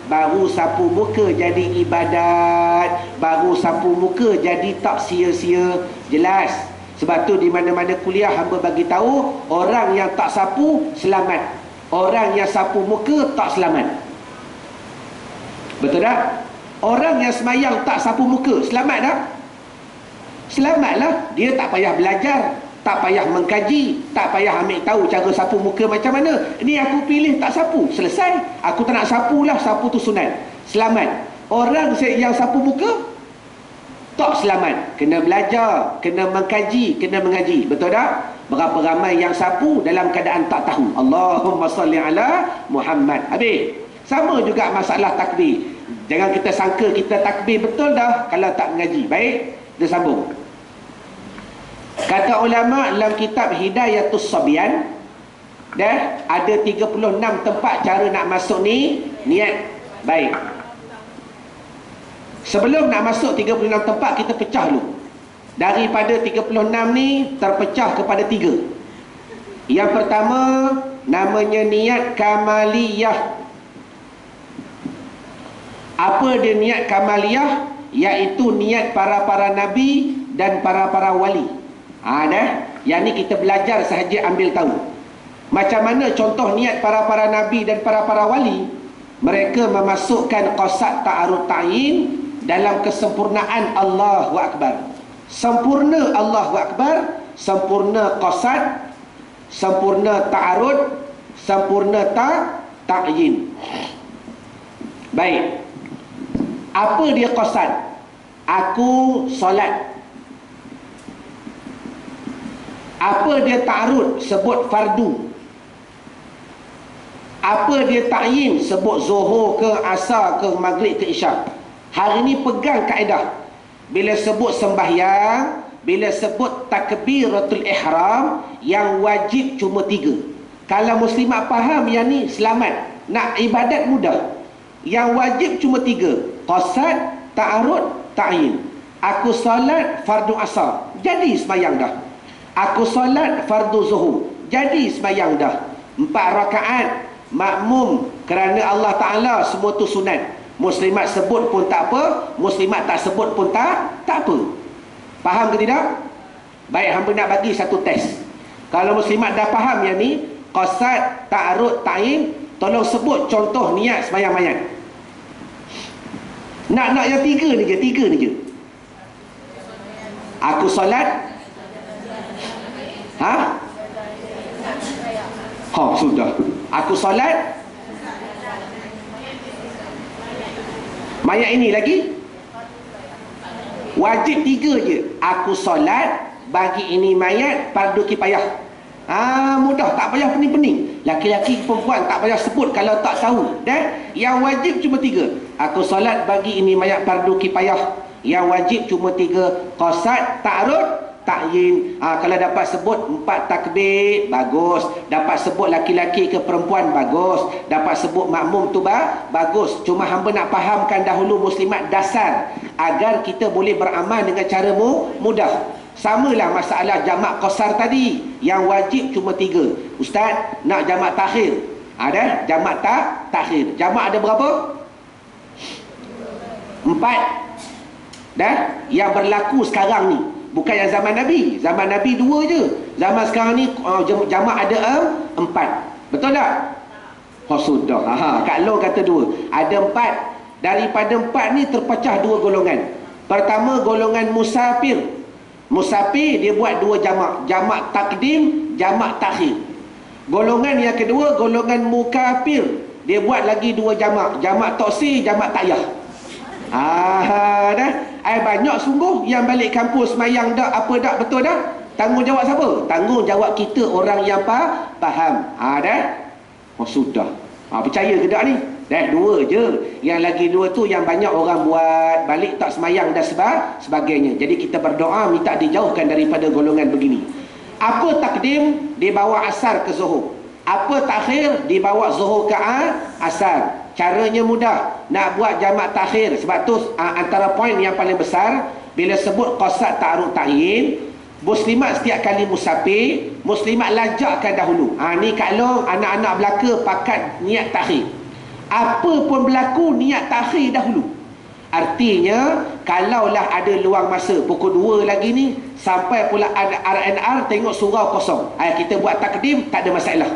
Baru sapu muka jadi ibadat. Baru sapu muka jadi tak sia-sia. Jelas. Sebab tu di mana-mana kuliah hamba bagi tahu, orang yang tak sapu selamat. Orang yang sapu muka tak selamat. Betul tak? Orang yang semayang tak sapu muka selamat tak? Selamatlah. Dia tak payah belajar, tak payah mengkaji, tak payah ambil tahu cara sapu muka macam mana. Ni aku pilih tak sapu, selesai. Aku tak nak sapu lah, sapu tu sunat, selamat. Orang yang sapu muka tak selamat. Kena belajar, kena mengkaji, kena mengaji. Betul tak? Berapa ramai yang sapu dalam keadaan tak tahu. Allahumma salli ala Muhammad. Habis. Sama juga masalah takbir. Jangan kita sangka kita takbir betul dah kalau tak mengaji. Baik, kita sambung. Kata ulama dalam kitab Hidayatus Sabyan, dah ada 36 tempat cara nak masuk ni niat. Baik. Sebelum nak masuk 36 tempat, kita pecah dulu. Daripada 36 ni terpecah kepada 3. Yang pertama namanya niat kamaliyah. Apa dia niat kamaliyah? Iaitu niat para nabi dan para wali. Dah. Yang ni kita belajar sahaja, ambil tahu. Macam mana contoh niat para nabi dan para wali? Mereka memasukkan qasad ta'arud ta'yin dalam kesempurnaan Allahu Akbar. Sempurna Allahu Akbar, sempurna qasad, sempurna ta'arud, sempurna ta'yin. Baik. Apa dia qasad? Aku solat. Apa dia ta'arud? Sebut fardu. Apa dia ta'yin? Sebut zuhur ke, asar ke, maghrib ke, isyak. Hari ni pegang kaedah. Bila sebut sembahyang, bila sebut takbiratul ihram, yang wajib cuma 3. Kalau muslimat faham yang ni, selamat. Nak ibadat mudah. Yang wajib cuma 3. Qasad, ta'arud, ta'yin. Aku solat fardu asar, jadi sembahyang dah. Aku solat fardu zuhur, jadi sembahyang dah. 4 rakaat makmum kerana Allah Ta'ala, semua tu sunat. Muslimat sebut pun tak apa, muslimat tak sebut pun tak apa. Faham ke tidak? Baik, hamba nak bagi satu test. Kalau muslimat dah faham yang ni, qasad, ta'arud, ta'yin, tolong sebut contoh niat sembahyang mayat. Nak yang 3 ni je. Aku solat. Sudah. Aku solat. Mayat ini lagi wajib 3 je. Aku solat, bagi ini mayat fardu kifayah. Mudah, tak payah pening-pening. Laki-laki perempuan tak payah sebut kalau tak tahu. Dan yang wajib cuma 3. Aku solat, bagi ini mayat fardu kifayah. Yang wajib cuma 3. Qasad, ta'arud, ta'yin. Kalau dapat sebut 4 takbir, bagus. Dapat sebut laki-laki ke perempuan, bagus. Dapat sebut makmum tu bagus. Cuma hamba nak fahamkan dahulu muslimat dasar, agar kita boleh beramal dengan cara mudah. Samalah masalah jamak qasar tadi. Yang wajib cuma 3. Ustaz, nak jamak takhir. Ada jamak takhir. Jamak ada berapa? 4. Dah? Yang berlaku sekarang ni. Bukan yang zaman Nabi. Zaman Nabi 2 je. Zaman sekarang ni jamak ada 4. Betul tak? Sudah. Kak Long kata 2. Ada 4. Daripada 4 ni terpecah 2 golongan. Pertama, golongan musafir. Musafir dia buat 2 jamak. Jamak takdim, jamak takhir. Golongan yang kedua, golongan mukafir. Dia buat lagi 2 jamak. Jamak taksir, jamak takyah. Dah. Banyak sungguh yang balik kampus semayang dah, apa dah, betul dah. Tanggungjawab siapa? Tanggungjawab kita, orang yang faham. Dah. Sudah. Percaya ke tak ni? Dah 2 je. Yang lagi 2 tu yang banyak orang buat, balik tak semayang dan sebagainya. Jadi kita berdoa minta dijauhkan daripada golongan begini. Apa takdim? Dibawa asar ke zuhur. Apa takhir? Dibawa zuhur ke asar. Caranya mudah. Nak buat jamak takhir, sebab tu antara poin yang paling besar, bila sebut qasad, ta'arud, ta'yin, muslimat setiap kali musafir, muslimat lajakkan dahulu. Ni kalau anak-anak belaka pakat niat takhir. Apa pun berlaku, niat takhir dahulu. Artinya, kalaulah ada luang masa pukul 2 lagi ni, sampai pula ada RNR tengok surau kosong, kita buat takdim, tak ada masalah.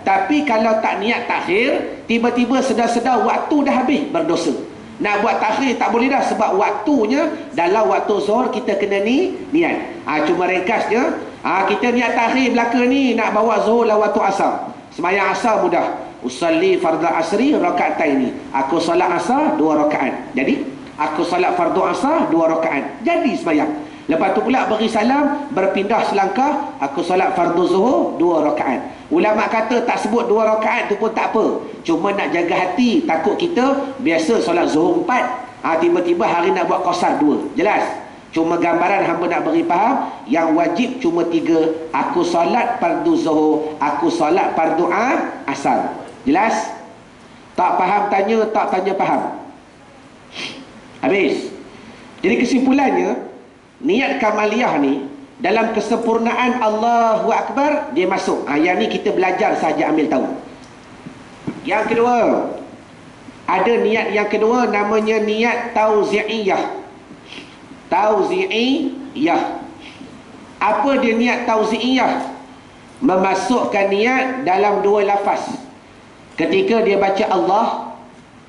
Tapi kalau tak niat takhir, tiba-tiba sedar-sedar waktu dah habis, berdosa. Nak buat takhir tak boleh dah, sebab waktunya dalam waktu zuhur kita kena niat. Cuma ringkasnya, Kita niat takhir belaka ni nak bawa zuhur lawan waktu asar. Sembahyang asar mudah. Usalli fardhu asri raka'ataini. Aku solat asar 2 rakaat. Jadi aku solat fardu asar 2 rakaat. Jadi sembahyang. Lepas tu pula beri salam, berpindah selangkah, aku solat fardu zuhur 2 rakaat. Ulama kata tak sebut 2 rakaat tu pun tak apa. Cuma nak jaga hati, takut kita biasa solat zuhur 4. Tiba-tiba hari nak buat qasar 2. Jelas? Cuma gambaran hamba nak beri faham, yang wajib cuma 3. Aku solat fardu zuhur, aku solat fardu asar. Jelas? Tak faham tanya, tak tanya faham. Habis. Jadi kesimpulannya, niat kamaliyah ni dalam kesempurnaan Allahu Akbar dia masuk. Yang ni kita belajar saja, ambil tahu. Yang kedua, ada niat yang kedua namanya niat tauzi'iyah. Tauzi'iyah. Apa dia niat tauzi'iyah? Memasukkan niat dalam 2 lafaz. Ketika dia baca Allah,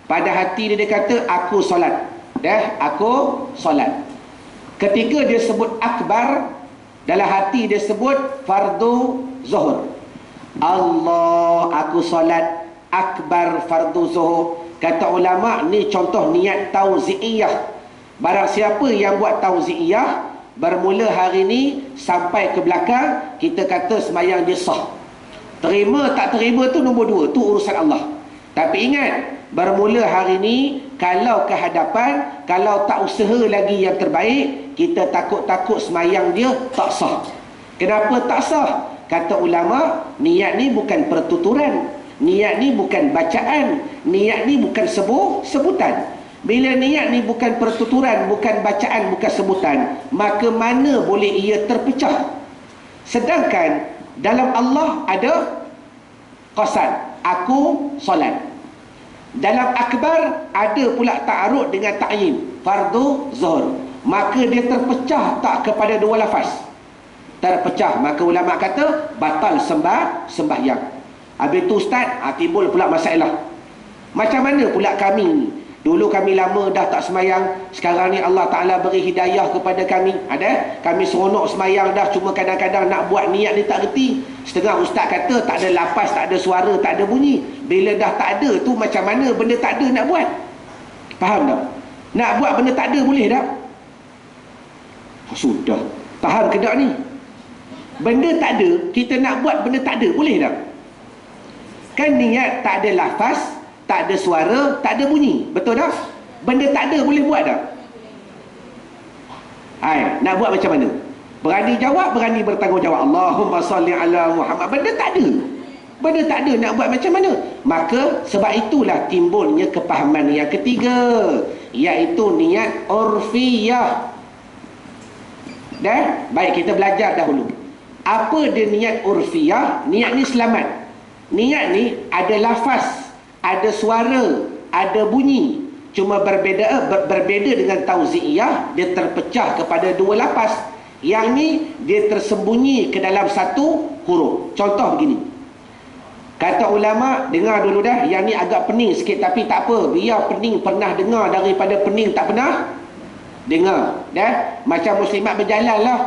pada hati dia kata aku solat. Aku solat. Ketika dia sebut akbar, dalam hati dia sebut fardu zuhur. Allah, aku solat akbar fardu zuhur. Kata ulama, ni contoh niat tauzi'iyah. Barang siapa yang buat tauzi'iyah, bermula hari ni sampai ke belakang, kita kata sembahyang dia sah. Terima tak terima tu nombor 2, tu urusan Allah. Tapi ingat, bermula hari ni, kalau ke hadapan, kalau tak usaha lagi yang terbaik, kita takut-takut sembahyang dia tak sah. Kenapa tak sah? Kata ulama, niat ni bukan pertuturan, niat ni bukan bacaan, niat ni bukan sebutan. Bila niat ni bukan pertuturan, bukan bacaan, bukan sebutan, maka mana boleh ia terpecah? Sedangkan dalam Allah ada qasad, aku solat. Dalam akbar ada pula ta'arud dengan ta'yin, fardu zuhur. Maka dia terpecah tak kepada 2 lafaz. Terpecah, maka ulama kata batal sembahyang. Habis tu ustaz, timbul pula masalah. Macam mana pula kami ni? Dulu kami lama dah tak semayang, sekarang ni Allah Ta'ala beri hidayah kepada kami. Ada? Kami seronok semayang dah, cuma kadang-kadang nak buat niat ni tak reti. Setengah ustaz kata tak ada lapas, tak ada suara, tak ada bunyi. Bila dah tak ada tu macam mana benda tak ada nak buat? Faham tak? Nak buat benda tak ada boleh tak? Sudah. Faham ke tak ni? Benda tak ada, kita nak buat benda tak ada boleh tak? Kan niat tak ada lafaz, tak ada suara, tak ada bunyi. Betul tak? Benda tak ada boleh buat tak? Nak buat macam mana? Berani jawab, berani bertanggungjawab. Allahumma salli ala Muhammad. Benda tak ada. Benda tak ada, nak buat macam mana? Maka sebab itulah timbulnya kepahaman yang ketiga, iaitu niat urfiyah. Baik, kita belajar dahulu. Apa dia niat urfiyah? Niat ni selamat. Niat ni ada lafaz, ada suara, ada bunyi. Cuma berbeza dengan tauzi'iyah, dia terpecah kepada 2 lafaz. Yang ni dia tersembunyi ke dalam 1 huruf. Contoh begini. Kata ulama, dengar dulu dah, yang ni agak pening sikit tapi tak apa. Biar pening pernah dengar daripada pening tak pernah dengar. Macam muslimat berjalan lah.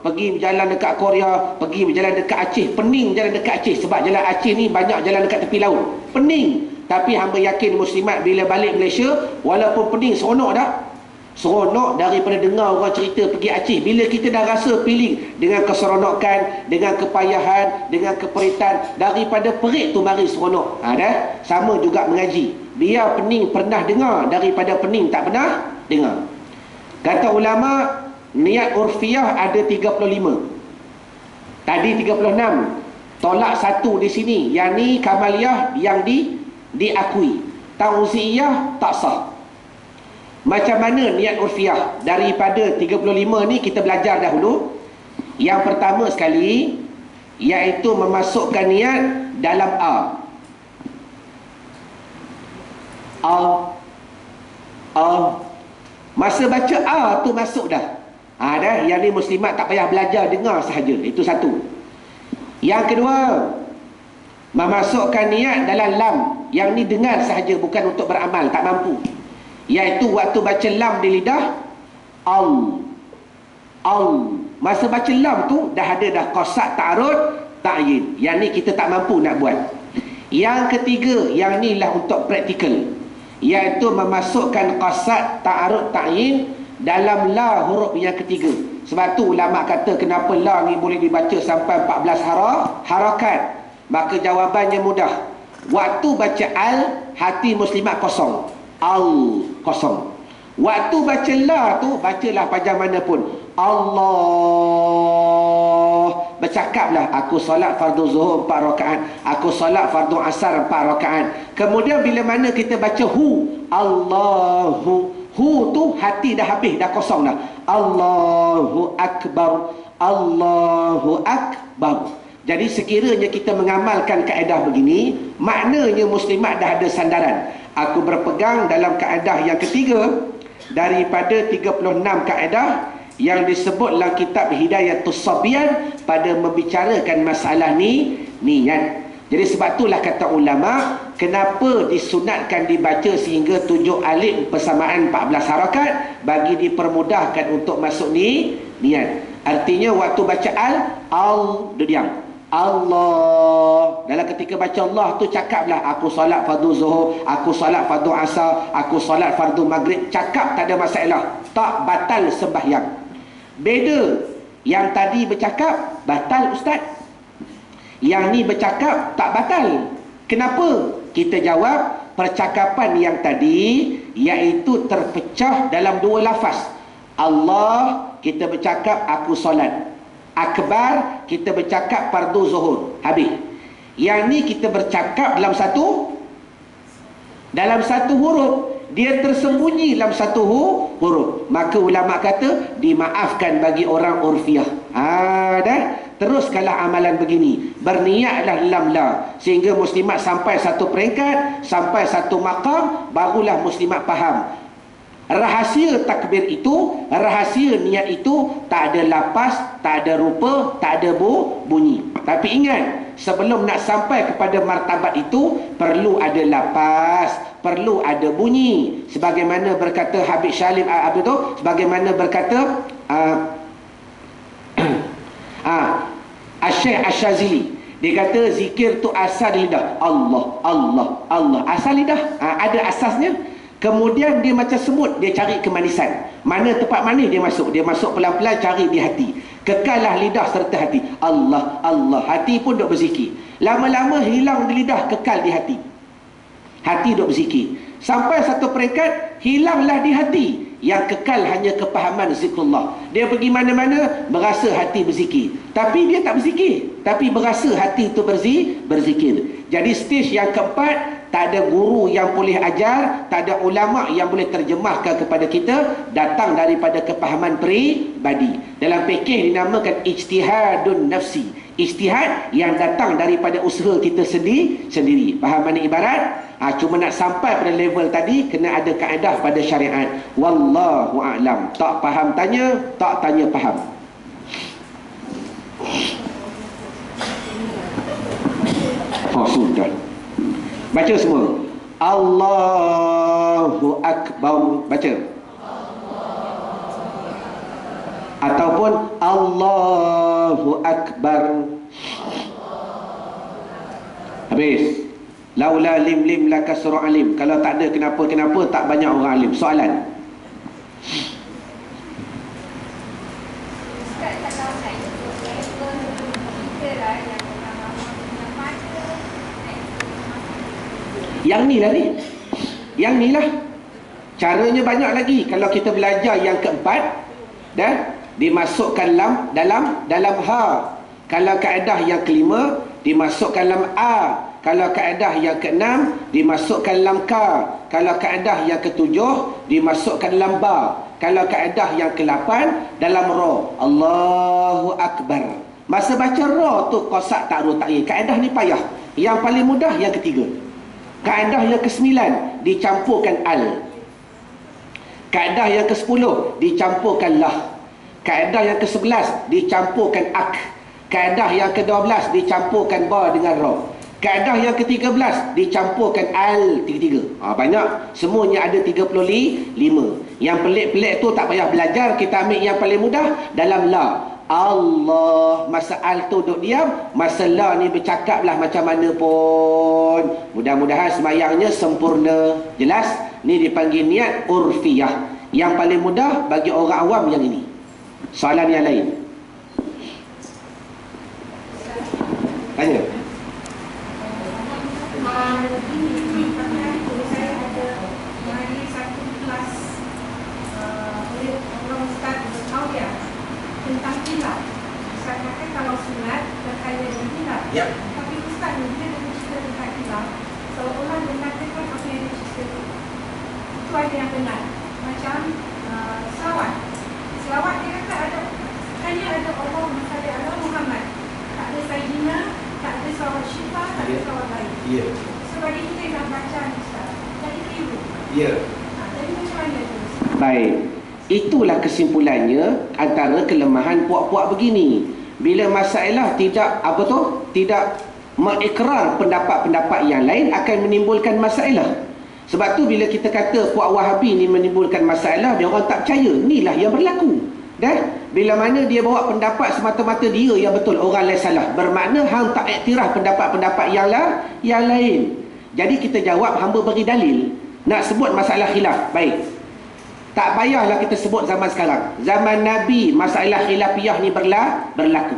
Pergi berjalan dekat Korea, pergi berjalan dekat Aceh. Pening jalan dekat Aceh, sebab jalan Aceh ni banyak jalan dekat tepi laut. Pening. Tapi hamba yakin muslimat bila balik Malaysia, walaupun pening, seronok tak? Seronok daripada dengar orang cerita pergi Aceh. Bila kita dah rasa feeling dengan keseronokan, dengan kepayahan, dengan keperitan, daripada perit tu mari seronok. Sama juga mengaji. Biar pening pernah dengar daripada pening tak pernah dengar. Kata ulama, niat urfiyah ada 35. Tadi 36. Tolak 1 di sini. Yang ni kamaliyah yang diakui. Tauzi'iyah tak sah. Macam mana niat urfiyah? Daripada 35 ni kita belajar dahulu. Yang pertama sekali, iaitu memasukkan niat dalam masa baca tu masuk dah. Yang ni muslimat tak payah belajar, dengar sahaja. Itu satu. Yang kedua, memasukkan niat dalam lam. Yang ni dengar sahaja, bukan untuk beramal, tak mampu. Iaitu waktu baca lam di lidah, Masa baca lam tu dah ada dah qasak ta'arud ta'yin. Yang ni kita tak mampu nak buat. Yang ketiga, yang ni lah untuk praktikal, iaitu memasukkan qasak ta'arud ta'yin dalam la huruf yang ketiga. Sebab tu ulama kata kenapa la ni boleh dibaca sampai 14 harakat. Maka jawabannya mudah. Waktu baca al, hati muslimat kosong. Al kosong. Waktu baca la tu, bacalah panjang mana pun. Allah. Bercakaplah, aku solat fardu zuhur 4 rakaat, aku solat fardu asar 4 rakaat. Kemudian bila mana kita baca hu, Allahu, hu tu hati dah habis, dah kosong dah. Allahu akbar, Allahu akbar. Jadi sekiranya kita mengamalkan kaedah begini, maknanya muslimat dah ada sandaran. Aku berpegang dalam kaedah yang ketiga daripada 36 kaedah yang disebut dalam kitab Hidayatus Sabiyan pada membicarakan masalah ni, niat. Jadi sebab itulah kata ulama, kenapa disunatkan dibaca sehingga 7 alif persamaan 14 harakat, bagi dipermudahkan untuk masuk ni niat. Artinya waktu baca al dia diam. Allah. Dalam ketika baca Allah tu cakaplah, aku solat fardu zuhur, aku solat fardu asar, aku solat fardu maghrib. Cakap, tak ada masalah. Tak batal sembahyang. Beza, yang tadi bercakap batal ustaz, yang ni bercakap tak batal. Kenapa? Kita jawab, percakapan yang tadi iaitu terpecah dalam 2 lafaz. Allah, kita bercakap aku solat. Akbar, kita bercakap fardu zuhur. Habis. Yang ni kita bercakap dalam satu huruf. Dia tersembunyi dalam satu huruf. Maka ulama kata dimaafkan bagi orang urfiah. Dah. Teruskanlah amalan begini. Berniatlah dalam la, sehingga muslimat sampai satu peringkat, sampai satu maqam, barulah muslimat faham. Rahasia takbir itu, rahasia niat itu, tak ada lapas, tak ada rupa, tak ada bunyi. Tapi ingat, sebelum nak sampai kepada martabat itu, perlu ada lapas, perlu ada bunyi. Sebagaimana berkata Habib Syalim sebagaimana berkata Asy-Syaikh Asy-Syazili, dia kata zikir tu asal lidah. Allah, Allah, Allah. Asal lidah, ada asasnya. Kemudian dia macam semut, dia cari kemanisan. Mana tempat manis dia masuk. Dia masuk pelan-pelan, cari di hati. Kekallah lidah serta hati. Allah, Allah. Hati pun duk berzikir. Lama-lama hilang di lidah, kekal di hati. Hati duk berzikir. Sampai satu peringkat, hilanglah di hati. Yang kekal hanya kepahaman zikrullah. Dia pergi mana-mana, berasa hati berzikir. Tapi dia tak berzikir. Tapi berasa hati itu berzikir. Jadi stage yang keempat, tak ada guru yang boleh ajar, tak ada ulama yang boleh terjemahkan kepada kita, datang daripada kepahaman peribadi. Dalam fikih dinamakan ijtihadun nafsi. Ijtihad yang datang daripada usaha kita sendiri. Faham mana ibarat? Cuma nak sampai pada level tadi, kena ada kaedah pada syariat. Wallahu a'lam. Tak faham tanya, tak tanya faham. Sudah. Baca semua. Allahu Akbar. Baca. Ataupun Allahu Akbar. Habis. Laula lim lakasru alim. Kalau tak ada kenapa tak banyak orang alim. Soalan. Yang ni lah ni. Yang ni lah. Caranya banyak lagi. Kalau kita belajar yang keempat, dah dimasukkan dalam ha. Kalau kaedah yang kelima, dimasukkan dalam a. Kalau kaedah yang keenam, dimasukkan dalam ka. Kalau kaedah yang ketujuh, dimasukkan dalam ba. Kalau kaedah yang ke-8, dalam ra. Allahu Akbar. Masa baca ra tu qasak ta'arud ta'yin. Kaedah ni payah. Yang paling mudah yang ketiga. Kaedah yang ke-9 dicampurkan al. Kaedah yang ke-10 dicampurkan lah. Kaedah yang ke-11 dicampurkan ak. Kaedah yang ke-12 dicampurkan ba dengan ra. Kaedah yang ke-13 dicampurkan al tiga-tiga. Banyak. Semuanya ada 35. Yang pelik-pelik tu tak payah belajar, kita ambil yang paling mudah dalam la. Allah. Masa al tu duduk diam, masa la ni bercakaplah macam mana pun. Mudah-mudahan semayangnya sempurna. Jelas? Ni dipanggil niat urfiyah. Yang paling mudah bagi orang awam yang ini. Soalan yang lain. Tanya. Tentang hilaf. Ustaz kata kalau sunat berkaitan dengan hilaf. Yep. Tapi Ustaz dia bercerita tentang hilaf, seolah-olah dia katakan apa yang dia cerita itu ada yang benar. Macam selawat. Selawat dia kata ada, hanya ada Allah Muhammad Allah Muhammad. Tak ada Sayyidina, tak ada selawat syifa, tak ada selawat lain. Ya. Sebab kita nak baca Ustaz. Jadi keliru. Ya. Jadi macam mana tu? Baik. Itulah kesimpulannya antara kelemahan puak-puak begini. Bila masalah tidak tidak mengikrar pendapat-pendapat yang lain akan menimbulkan masalah. Sebab tu bila kita kata puak Wahabi ni menimbulkan masalah, dia orang tak percaya. Inilah yang berlaku. Bila mana dia bawa pendapat semata-mata dia yang betul, orang lain salah, bermakna hang tak iktiraf pendapat-pendapat yang lain. Jadi kita jawab, hamba bagi dalil. Nak sebut masalah khilaf, baik. Tak payahlah kita sebut zaman sekarang. Zaman Nabi masalah khilafiyah ni berlaku.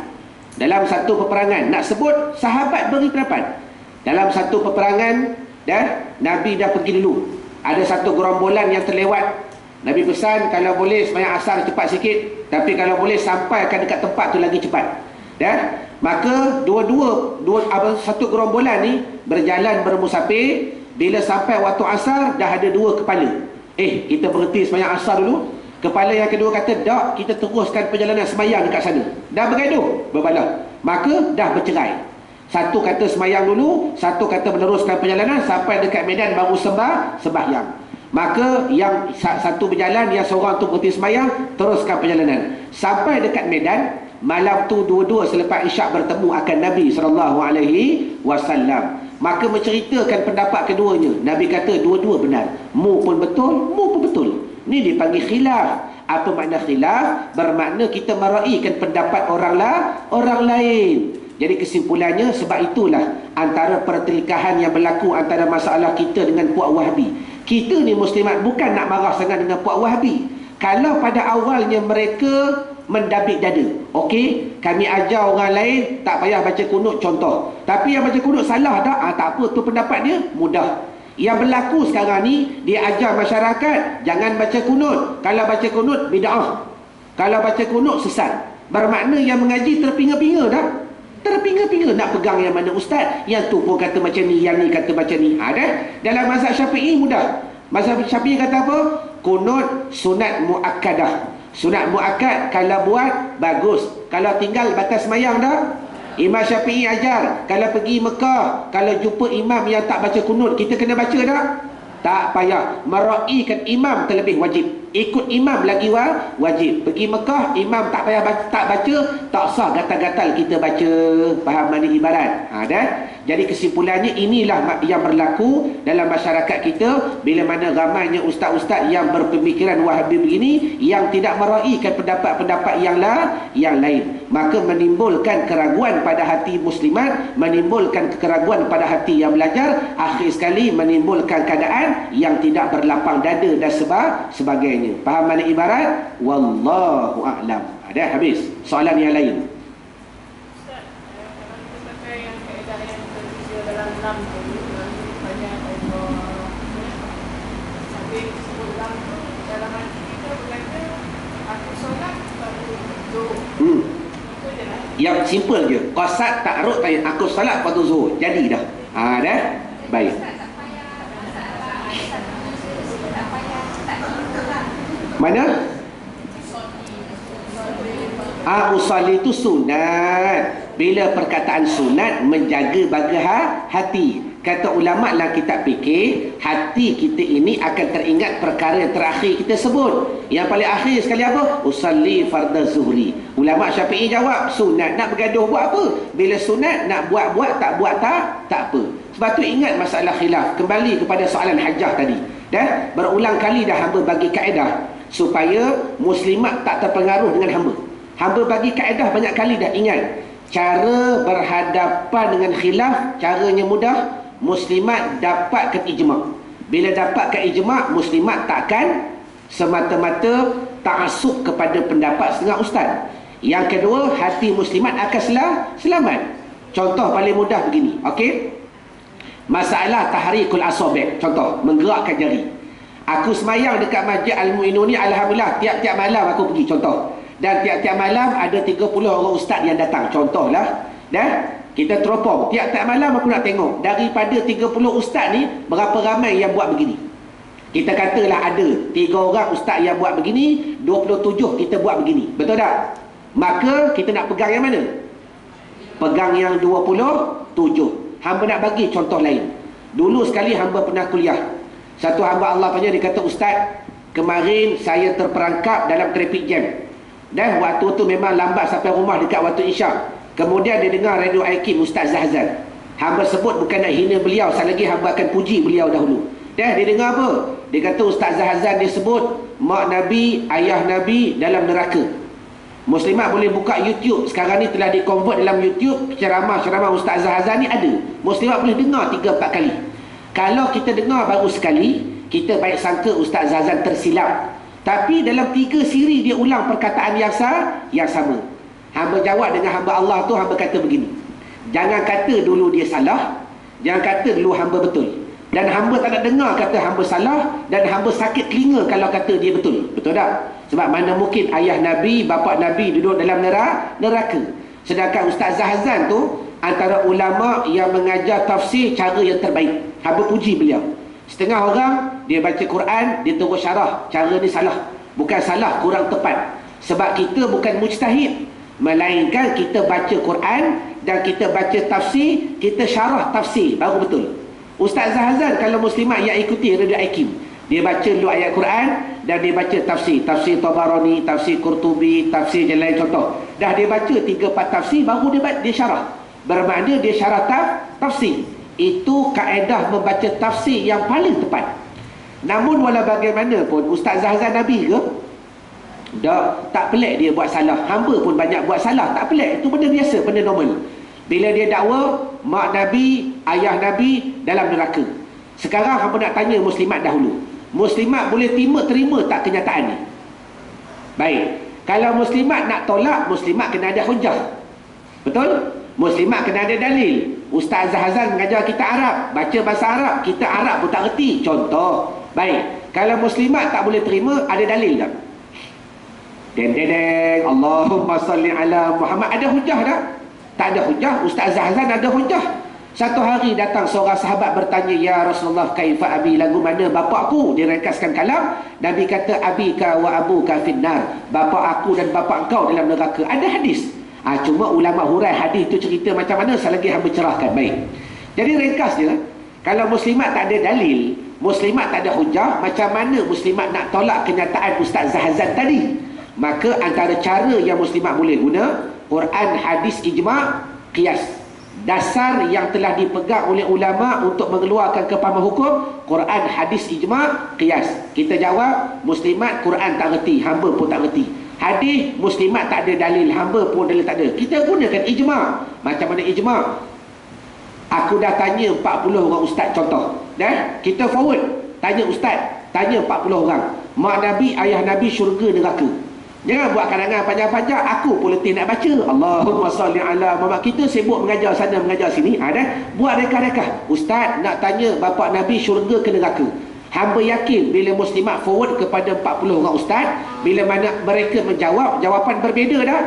Dalam satu peperangan, nak sebut sahabat beri pendapat. Dalam satu peperangan, Nabi dah pergi dulu. Ada satu gerombolan yang terlewat. Nabi pesan kalau boleh sembahyang asar cepat sikit, tapi kalau boleh sampaikan dekat tempat tu lagi cepat. Maka satu gerombolan ni berjalan bermusafir. Bila sampai waktu asar dah ada dua kepala. Kita berhenti sembahyang asar dulu. Kepala yang kedua kata, tak, kita teruskan perjalanan sembahyang dekat sana. Dah bergaduh, berbalah. Maka dah bercerai. Satu kata sembahyang dulu, satu kata meneruskan perjalanan sampai dekat medan baru sembahyang. Maka yang satu berjalan, yang seorang tu berhenti sembahyang, teruskan perjalanan. Sampai dekat medan, malam tu dua-dua selepas isyak bertemu akan Nabi SAW. Maka menceritakan pendapat keduanya. Nabi kata dua-dua benar. Mu pun betul, mu pun betul. Ni dipanggil khilaf. Apa makna khilaf? Bermakna kita meraihkan pendapat orang lain. Jadi kesimpulannya, sebab itulah antara pertelikahan yang berlaku antara masalah kita dengan puak Wahabi. Kita ni muslimat bukan nak marah sangat dengan puak Wahabi. Kalau pada awalnya mereka mendabik dada, okey, kami ajar orang lain tak payah baca kunut contoh, tapi yang baca kunut salah tak? Tak apa, tu pendapat dia, mudah. Yang berlaku sekarang ni, dia ajar masyarakat jangan baca kunut. Kalau baca kunut bid'ah, kalau baca kunut sesat. Bermakna yang mengaji terpinga-pinga dah. Terpinga-pinga nak pegang yang mana ustaz, yang tu pun kata macam ni, yang ni kata macam ni. Dalam mazhab Syafi'i mudah. Mazhab Syafi'i kata apa? Kunut sunat muakkadah. Sunat muakkad kalau buat bagus, kalau tinggal batas semayang dah. Imam Syafi'i ajar kalau pergi Mekah, kalau jumpa imam yang tak baca kunut, kita kena baca dah. Tak payah. Meraihkan imam terlebih wajib. Ikut imam lagi wajib. Pergi Mekah, imam tak payah tak baca, tak sah gatal-gatal kita baca. Faham mana ibarat? Jadi kesimpulannya inilah yang berlaku dalam masyarakat kita. Bila mana ramainya ustaz-ustaz yang berpemikiran Wahabi begini, yang tidak meraihkan pendapat-pendapat yang lain, maka menimbulkan keraguan pada hati muslimat, menimbulkan keraguan pada hati yang belajar, akhir sekali menimbulkan keadaan yang tidak berlapang dada dan sebagainya. Faham mana ibarat? Wallahu a'lam. Habis. Soalan yang lain. Ustaz, kalau kita pakai yang kaedah yang tersedia dalam lam tu, banyak sampai sebut lam tu, dalam hati kita berkata aku solat baru zuhur. Itu je lah. Yang simple je. Qasad ta'arud tanya aku solat waktu zuhur. Jadi dah. Baik. Mana? Usalli itu sunat. Bila perkataan sunat menjaga bahagia hati. Kata ulama dalam kitab fikir, hati kita ini akan teringat perkara yang terakhir kita sebut. Yang paling akhir sekali apa? Usalli fardhu zuhri. Ulama Syafi'i jawab, sunat nak bergaduh buat apa? Bila sunat nak buat tak buat tak apa. Sebab tu ingat masalah khilaf. Kembali kepada soalan hajjah tadi. Berulang kali dah hamba bagi kaedah supaya muslimat tak terpengaruh dengan hamba. Hamba bagi kaedah banyak kali dah, ingat. Cara berhadapan dengan khilaf, caranya mudah. Muslimat dapatkan ijma'. Bila dapatkan ijma', muslimat takkan semata-mata ta'assub kepada pendapat setengah ustaz. Yang kedua, hati muslimat akan selamat. Contoh paling mudah begini, okey? Masalah tahrikul asabi', contoh, menggerakkan jari. Aku semayang dekat Masjid Al-Mu'inun ni, alhamdulillah, tiap-tiap malam aku pergi, contoh. Dan tiap-tiap malam ada 30 orang ustaz yang datang, contohlah. Dan kita teropong, tiap-tiap malam aku nak tengok daripada 30 ustaz ni berapa ramai yang buat begini. Kita katalah ada 3 orang ustaz yang buat begini, 27 kita buat begini, betul tak? Maka kita nak pegang yang mana? Pegang yang 27. Hamba nak bagi contoh lain. Dulu sekali hamba pernah kuliah. Satu hamba Allah punya, dia kata, ustaz, kemarin saya terperangkap dalam traffic jam. Dan waktu tu memang lambat sampai rumah dekat waktu isyak. Kemudian dia dengar radio Aikim Ustaz Zahzan. Hamba sebut bukan nak hina beliau, sekali lagi hamba akan puji beliau dahulu. Dia dengar apa? Dia kata Ustaz Zahzan dia sebut mak Nabi, ayah Nabi dalam neraka. Muslimat boleh buka YouTube. Sekarang ni telah di-convert dalam YouTube. Ceramah-ceramah Ustaz Zahzan ni ada. Muslimat boleh dengar 3-4 kali. Kalau kita dengar baru sekali, kita baik sangka Ustaz Zahzan tersilap. Tapi dalam 3 siri dia ulang perkataan yang sama. Hamba jawab dengan hamba Allah tu, hamba kata begini. Jangan kata dulu dia salah, jangan kata dulu hamba betul. Dan hamba tak nak dengar kata hamba salah, dan hamba sakit telinga kalau kata dia betul. Betul tak? Sebab mana mungkin ayah Nabi, bapa Nabi duduk dalam neraka. Sedangkan Ustaz Zahzan tu antara ulama yang mengajar tafsir cara yang terbaik. Hamba puji beliau. Setengah orang dia baca Quran, dia terus syarah, cara ni salah. Bukan salah, kurang tepat. Sebab kita bukan mujtahid, melainkan kita baca Quran dan kita baca tafsir, kita syarah tafsir baru betul. Ustaz Zahzan kalau muslimat yang ikuti Radio Aikim, dia baca dulu ayat Quran dan dia baca tafsir Tabarani, tafsir Qurtubi, tafsir yang lain contoh. Dah dia baca 3-4 tafsir baru dia syarah. Bermakna dia syarah tafsir. Itu kaedah membaca tafsir yang paling tepat. Namun walau bagaimanapun, Ustaz Zahzan Nabi ke? Tak pelik dia buat salah. Hamba pun banyak buat salah, tak pelik. Itu benda biasa, benda normal. Bila dia dakwa mak Nabi, ayah Nabi dalam neraka. Sekarang hamba nak tanya muslimat dahulu. Muslimat boleh terima tak kenyataan ni? Baik. Kalau muslimat nak tolak, muslimat kena ada hujah. Betul? Muslimat kena ada dalil. Ustaz Zahzan mengajar kita Arab, baca bahasa Arab, kita Arab pun tak reti. Contoh. Baik. Kalau muslimat tak boleh terima, ada dalil tak? Deng Allahumma salli ala Muhammad. Ada hujah tak? Tak ada hujah. Ustaz Zahzan ada hujah. Satu hari datang seorang sahabat bertanya, ya Rasulullah, kaifa abi, lagu mana bapakku? Dia ringkaskan kalam. Nabi kata, abika wa abuka finnar, bapak aku dan bapak engkau dalam neraka. Ada hadis. Cuma ulama hurai hadis itu cerita macam mana, selagi hamba cerahkan. Baik. Jadi ringkas dia, kalau muslimat tak ada dalil, muslimat tak ada hujah, macam mana muslimat nak tolak kenyataan Ustaz Zahzan tadi? Maka antara cara yang muslimat boleh guna, Quran, hadis, ijma', qiyas. Dasar yang telah dipegang oleh ulama untuk mengeluarkan kepahaman hukum, Quran, hadis, ijma', qiyas. Kita jawab, muslimat Quran tak reti, hamba pun tak reti. Hadis, muslimat tak ada dalil, hamba pun dalil tak ada. Kita gunakan ijma'. Macam mana ijma'? Aku dah tanya 40 orang ustaz contoh. Dan kita forward, tanya ustaz, tanya 40 orang. Mak Nabi, ayah Nabi, syurga, neraka. Jangan buat karangan panjang-panjang. Aku pun letih nak baca. Allahumma salli ala Muhammad. Kita sibuk mengajar sana, mengajar sini. Dan buat reka-reka. Ustaz nak tanya bapa Nabi syurga ke neraka. Hamba yakin bila muslimat forward kepada 40 orang ustaz, bila mana mereka menjawab, jawapan berbeza dah.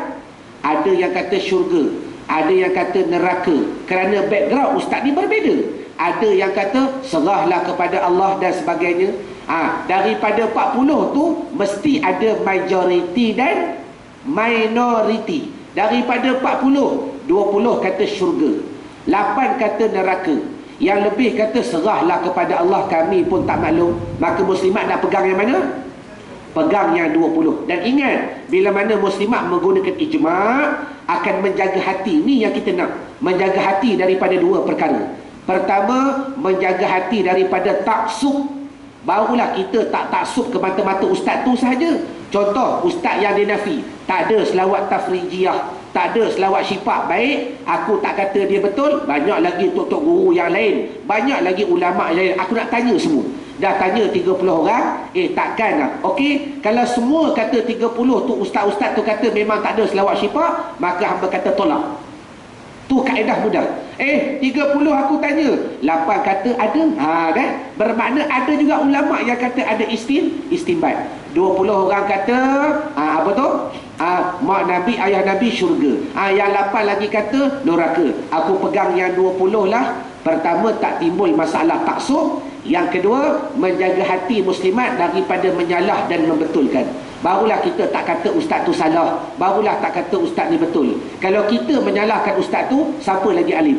Ada yang kata syurga, ada yang kata neraka. Kerana background ustaz ni berbeza. Ada yang kata serahlah kepada Allah dan sebagainya. Daripada 40 tu mesti ada majoriti dan minoriti. Daripada 40, 20 kata syurga, 8 kata neraka, yang lebih kata serahlah kepada Allah, kami pun tak maklum. Maka muslimat nak pegang yang mana? Pegang yang 20. Dan ingat, bila mana muslimat menggunakan ijma', akan menjaga hati. Ni yang kita nak, menjaga hati daripada 2 perkara. Pertama, menjaga hati daripada taksub. barulah kita tak taksub ke mata-mata ustaz tu sahaja. Contoh, ustaz yang dinafi, tak ada selawat tafrijiyah, tak ada selawat syifa, baik, aku tak kata dia betul. Banyak lagi tok-tok guru yang lain, banyak lagi ulama' yang lain, aku nak tanya semua. Dah tanya 30 orang, takkan lah. Okey, kalau semua kata 30 tu, ustaz-ustaz tu kata memang tak ada selawat syifa, maka hamba kata tolak. Tu kaedah mudah. 30 aku tanya, 8 kata ada. Kan? Bermakna ada juga ulama' yang kata ada istinbat. 20 orang kata apa tu? Mak Nabi, ayah Nabi syurga. Yang 8 lagi kata neraka. Aku pegang yang 20 lah. Pertama, tak timbul masalah taksub. Yang kedua, menjaga hati muslimat daripada menyalah dan membetulkan. Barulah kita tak kata ustaz tu salah, barulah tak kata ustaz ni betul. Kalau kita menyalahkan ustaz tu, siapa lagi alim?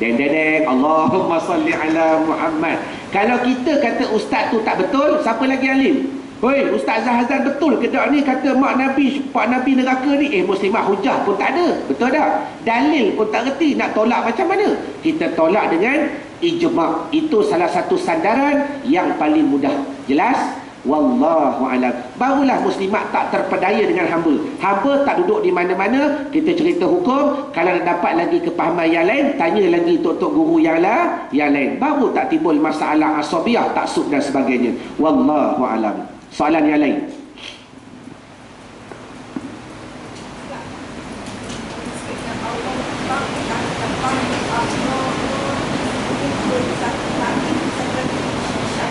Deng Allahumma salli ala Muhammad. Kalau kita kata ustaz tu tak betul, siapa lagi alim? Hoi, Ustaz Zahazan betul ke tak ni kata mak Nabi, pak Nabi neraka ni? Muslimah hujah pun tak ada. Betul tak? Dalil pun tak reti, nak tolak macam mana? Kita tolak dengan ijma'. Itu salah satu sandaran yang paling mudah. Jelas? Wallahu a'lam. Barulah muslimat tak terpedaya dengan hamba. Hamba tak duduk di mana-mana, kita cerita hukum. Kalau nak dapat lagi kepahaman yang lain, tanya lagi tok-tok guru yang lain. Baru tak timbul masalah asabiyah, taksub dan sebagainya. Wallahu a'lam. Soalan yang lain.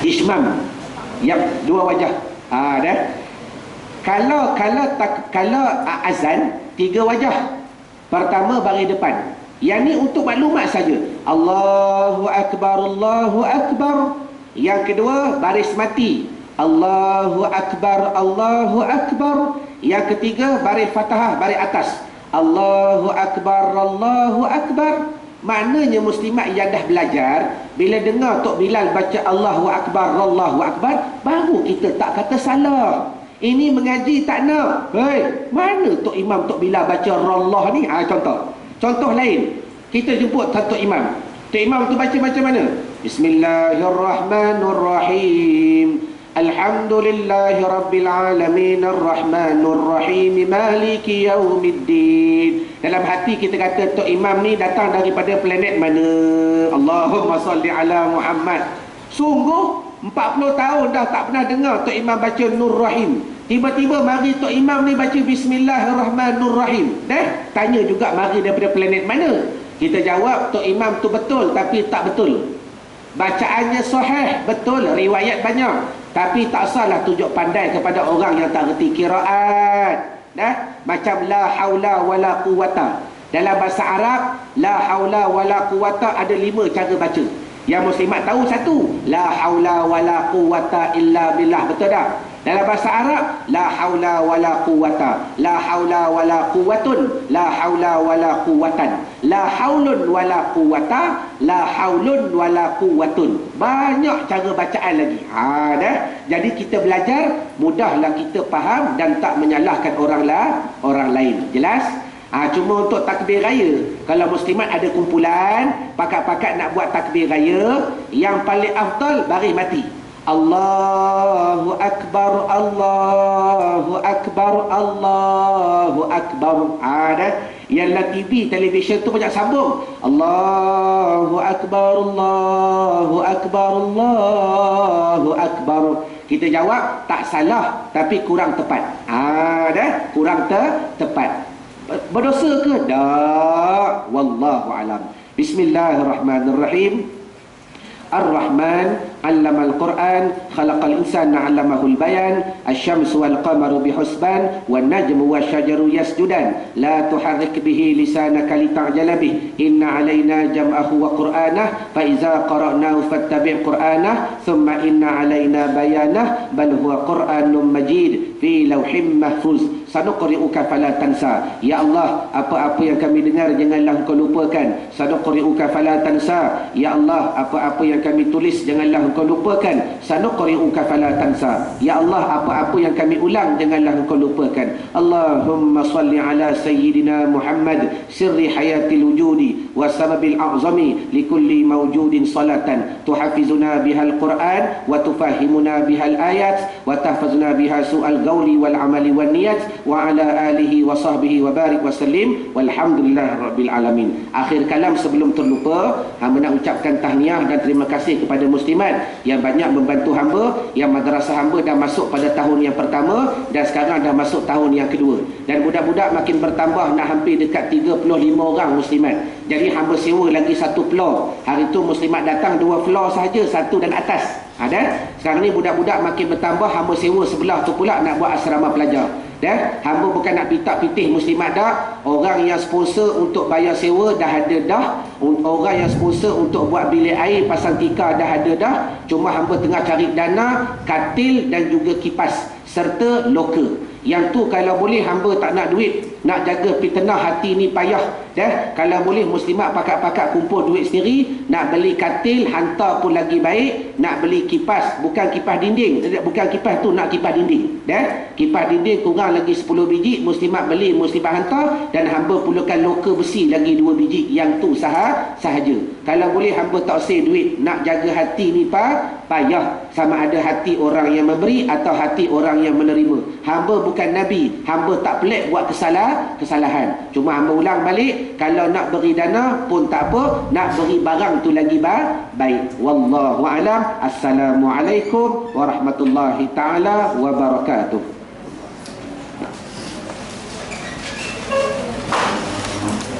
Ismam. Yap, dua wajah. Dah. Kalau azan, 3 wajah. Pertama baris depan. Yang ni untuk maklumat saja. Allahu akbar, Allahu akbar. Yang kedua baris mati. Allahu akbar, Allahu akbar. Yang ketiga baris Fatahah, baris atas. Allahu akbar, Allahu akbar. Maknanya muslimat yang dah belajar, bila dengar Tok Bilal baca Allahu akbar, Allahu akbar, baru kita tak kata salah. Ini mengaji tak nak. Hei, mana Tok Imam Tok Bilal baca Allah ni? Contoh lain. Kita jemput Tok Imam. Tok Imam tu baca macam mana? Bismillahirrahmanirrahim. Alhamdulillahi Rabbil Alamin Ar-Rahmanur Rahim Maliki Yawmiddin. Dalam hati kita kata Tok Imam ni datang daripada planet mana? Allahumma salli ala Muhammad. Sungguh 40 tahun dah tak pernah dengar Tok Imam baca Nur Rahim. Tiba-tiba mari Tok Imam ni baca Bismillahirrahmanirrahim. Tanya juga mari daripada planet mana? Kita jawab Tok Imam tu betul tapi tak betul. Bacaannya sahih, betul, riwayat banyak, tapi tak salah tunjuk pandai kepada orang yang tak reti qiraat. Macam la haula wala quwata. Dalam bahasa Arab, la haula wala quwata ada 5 cara baca. Yang muslimat tahu satu, la haula wala quwata illa billah, betul tak? Dalam bahasa Arab, la haula wala quwata, la haula wala quwatun, la haula wala quwatan, la haulun wala quwata, la haulun wala quwatun. Banyak cara bacaan lagi. Jadi kita belajar, mudahlah kita faham dan tak menyalahkan orang lain. Jelas? Cuma untuk takbir raya, kalau muslimat ada kumpulan pakat-pakat nak buat takbir raya, yang paling afdal baris mati. Allahu akbar, Allahu akbar, Allahu akbar. Yang lah TV, televisyen tu banyak sambung. Allahu akbar, Allahu akbar, Allahu akbar. Kita jawab tak salah tapi kurang tepat. Kurang tepat. Berdosa ke? Tak. Wallahu alam. Bismillahirrahmanirrahim. Ar-Rahman 'allamal Qur'an, khalaqal insana 'allamahul bayan, asy-syamsu wal qamaru bihusban, wan najmu wasyajaru yasjudan, la tuharrik bihi lisanaka lita'jala bih, inna 'alaina jam'ahu wa qur'anah, fa iza qara'nahu fattabi' qur'anah, thumma inna 'alaina bayanah, bal huwa qur'anun majid fi lauhim mahfuz, sanuqri'uka fala tansa. Ya Allah, apa-apa yang kami dengar janganlah engkau lupakan. Sanuqri'uka fala tansa. Ya Allah, apa-apa yang kami tulis janganlah engkau lupakan. Sanuqri'uka fala tansa. Ya Allah, apa-apa yang kami ulang janganlah engkau lupakan. Allahumma salli ala sayyidina Muhammad sirri hayatil wujudi wa sababil a'zami likulli mawjudin salatan tuhafizuna bihal Quran wa tufahimuna bihal ayat wa tahfazuna biha su'al qawli wal amali wan niyat wa ala alihi wa sahbihi wa barik wa sallim walhamdulillah rabbil alamin. Akhir kalam sebelum terlupa, hamba nak ucapkan tahniah dan terima kasih kepada muslimat yang banyak membantu hamba, yang madrasah hamba dah masuk pada tahun yang pertama dan sekarang dah masuk tahun yang kedua, dan budak-budak makin bertambah, nak hampir dekat 35 orang muslimat. Jadi hamba sewa lagi satu floor. Hari tu muslimat datang 2 floor sahaja, satu dan atas. Ada. Sekarang ni budak-budak makin bertambah, hamba sewa sebelah tu pula nak buat asrama pelajar. Dah, hamba bukan nak pitak-pitih muslimat dah. Orang yang sponsor untuk bayar sewa dah ada dah. Orang yang sponsor untuk buat bilik air pasang tika dah ada dah. Cuma hamba tengah cari dana, katil dan juga kipas serta loker. Yang tu kalau boleh hamba tak nak duit, nak jaga fitnah hati ni payah. Kalau boleh muslimat pakat-pakat kumpul duit sendiri, nak beli katil hantar pun lagi baik, nak beli kipas, bukan kipas dinding, bukan kipas tu, nak kipas dinding. Kipas dinding kurang lagi 10 biji, muslimat beli, muslimat hantar, dan hamba perlukan loker besi lagi 2 biji. Yang tu sahaja. Kalau boleh hamba tak save duit, nak jaga hati ni payah, sama ada hati orang yang memberi atau hati orang yang menerima. Hamba bukan Nabi, hamba tak pelik buat kesalahan. Cuma hamba ulang balik, kalau nak beri dana pun tak apa, nak beri barang tu lagi baik. Wallahu alam. Assalamualaikum warahmatullahi taala wabarakatuh.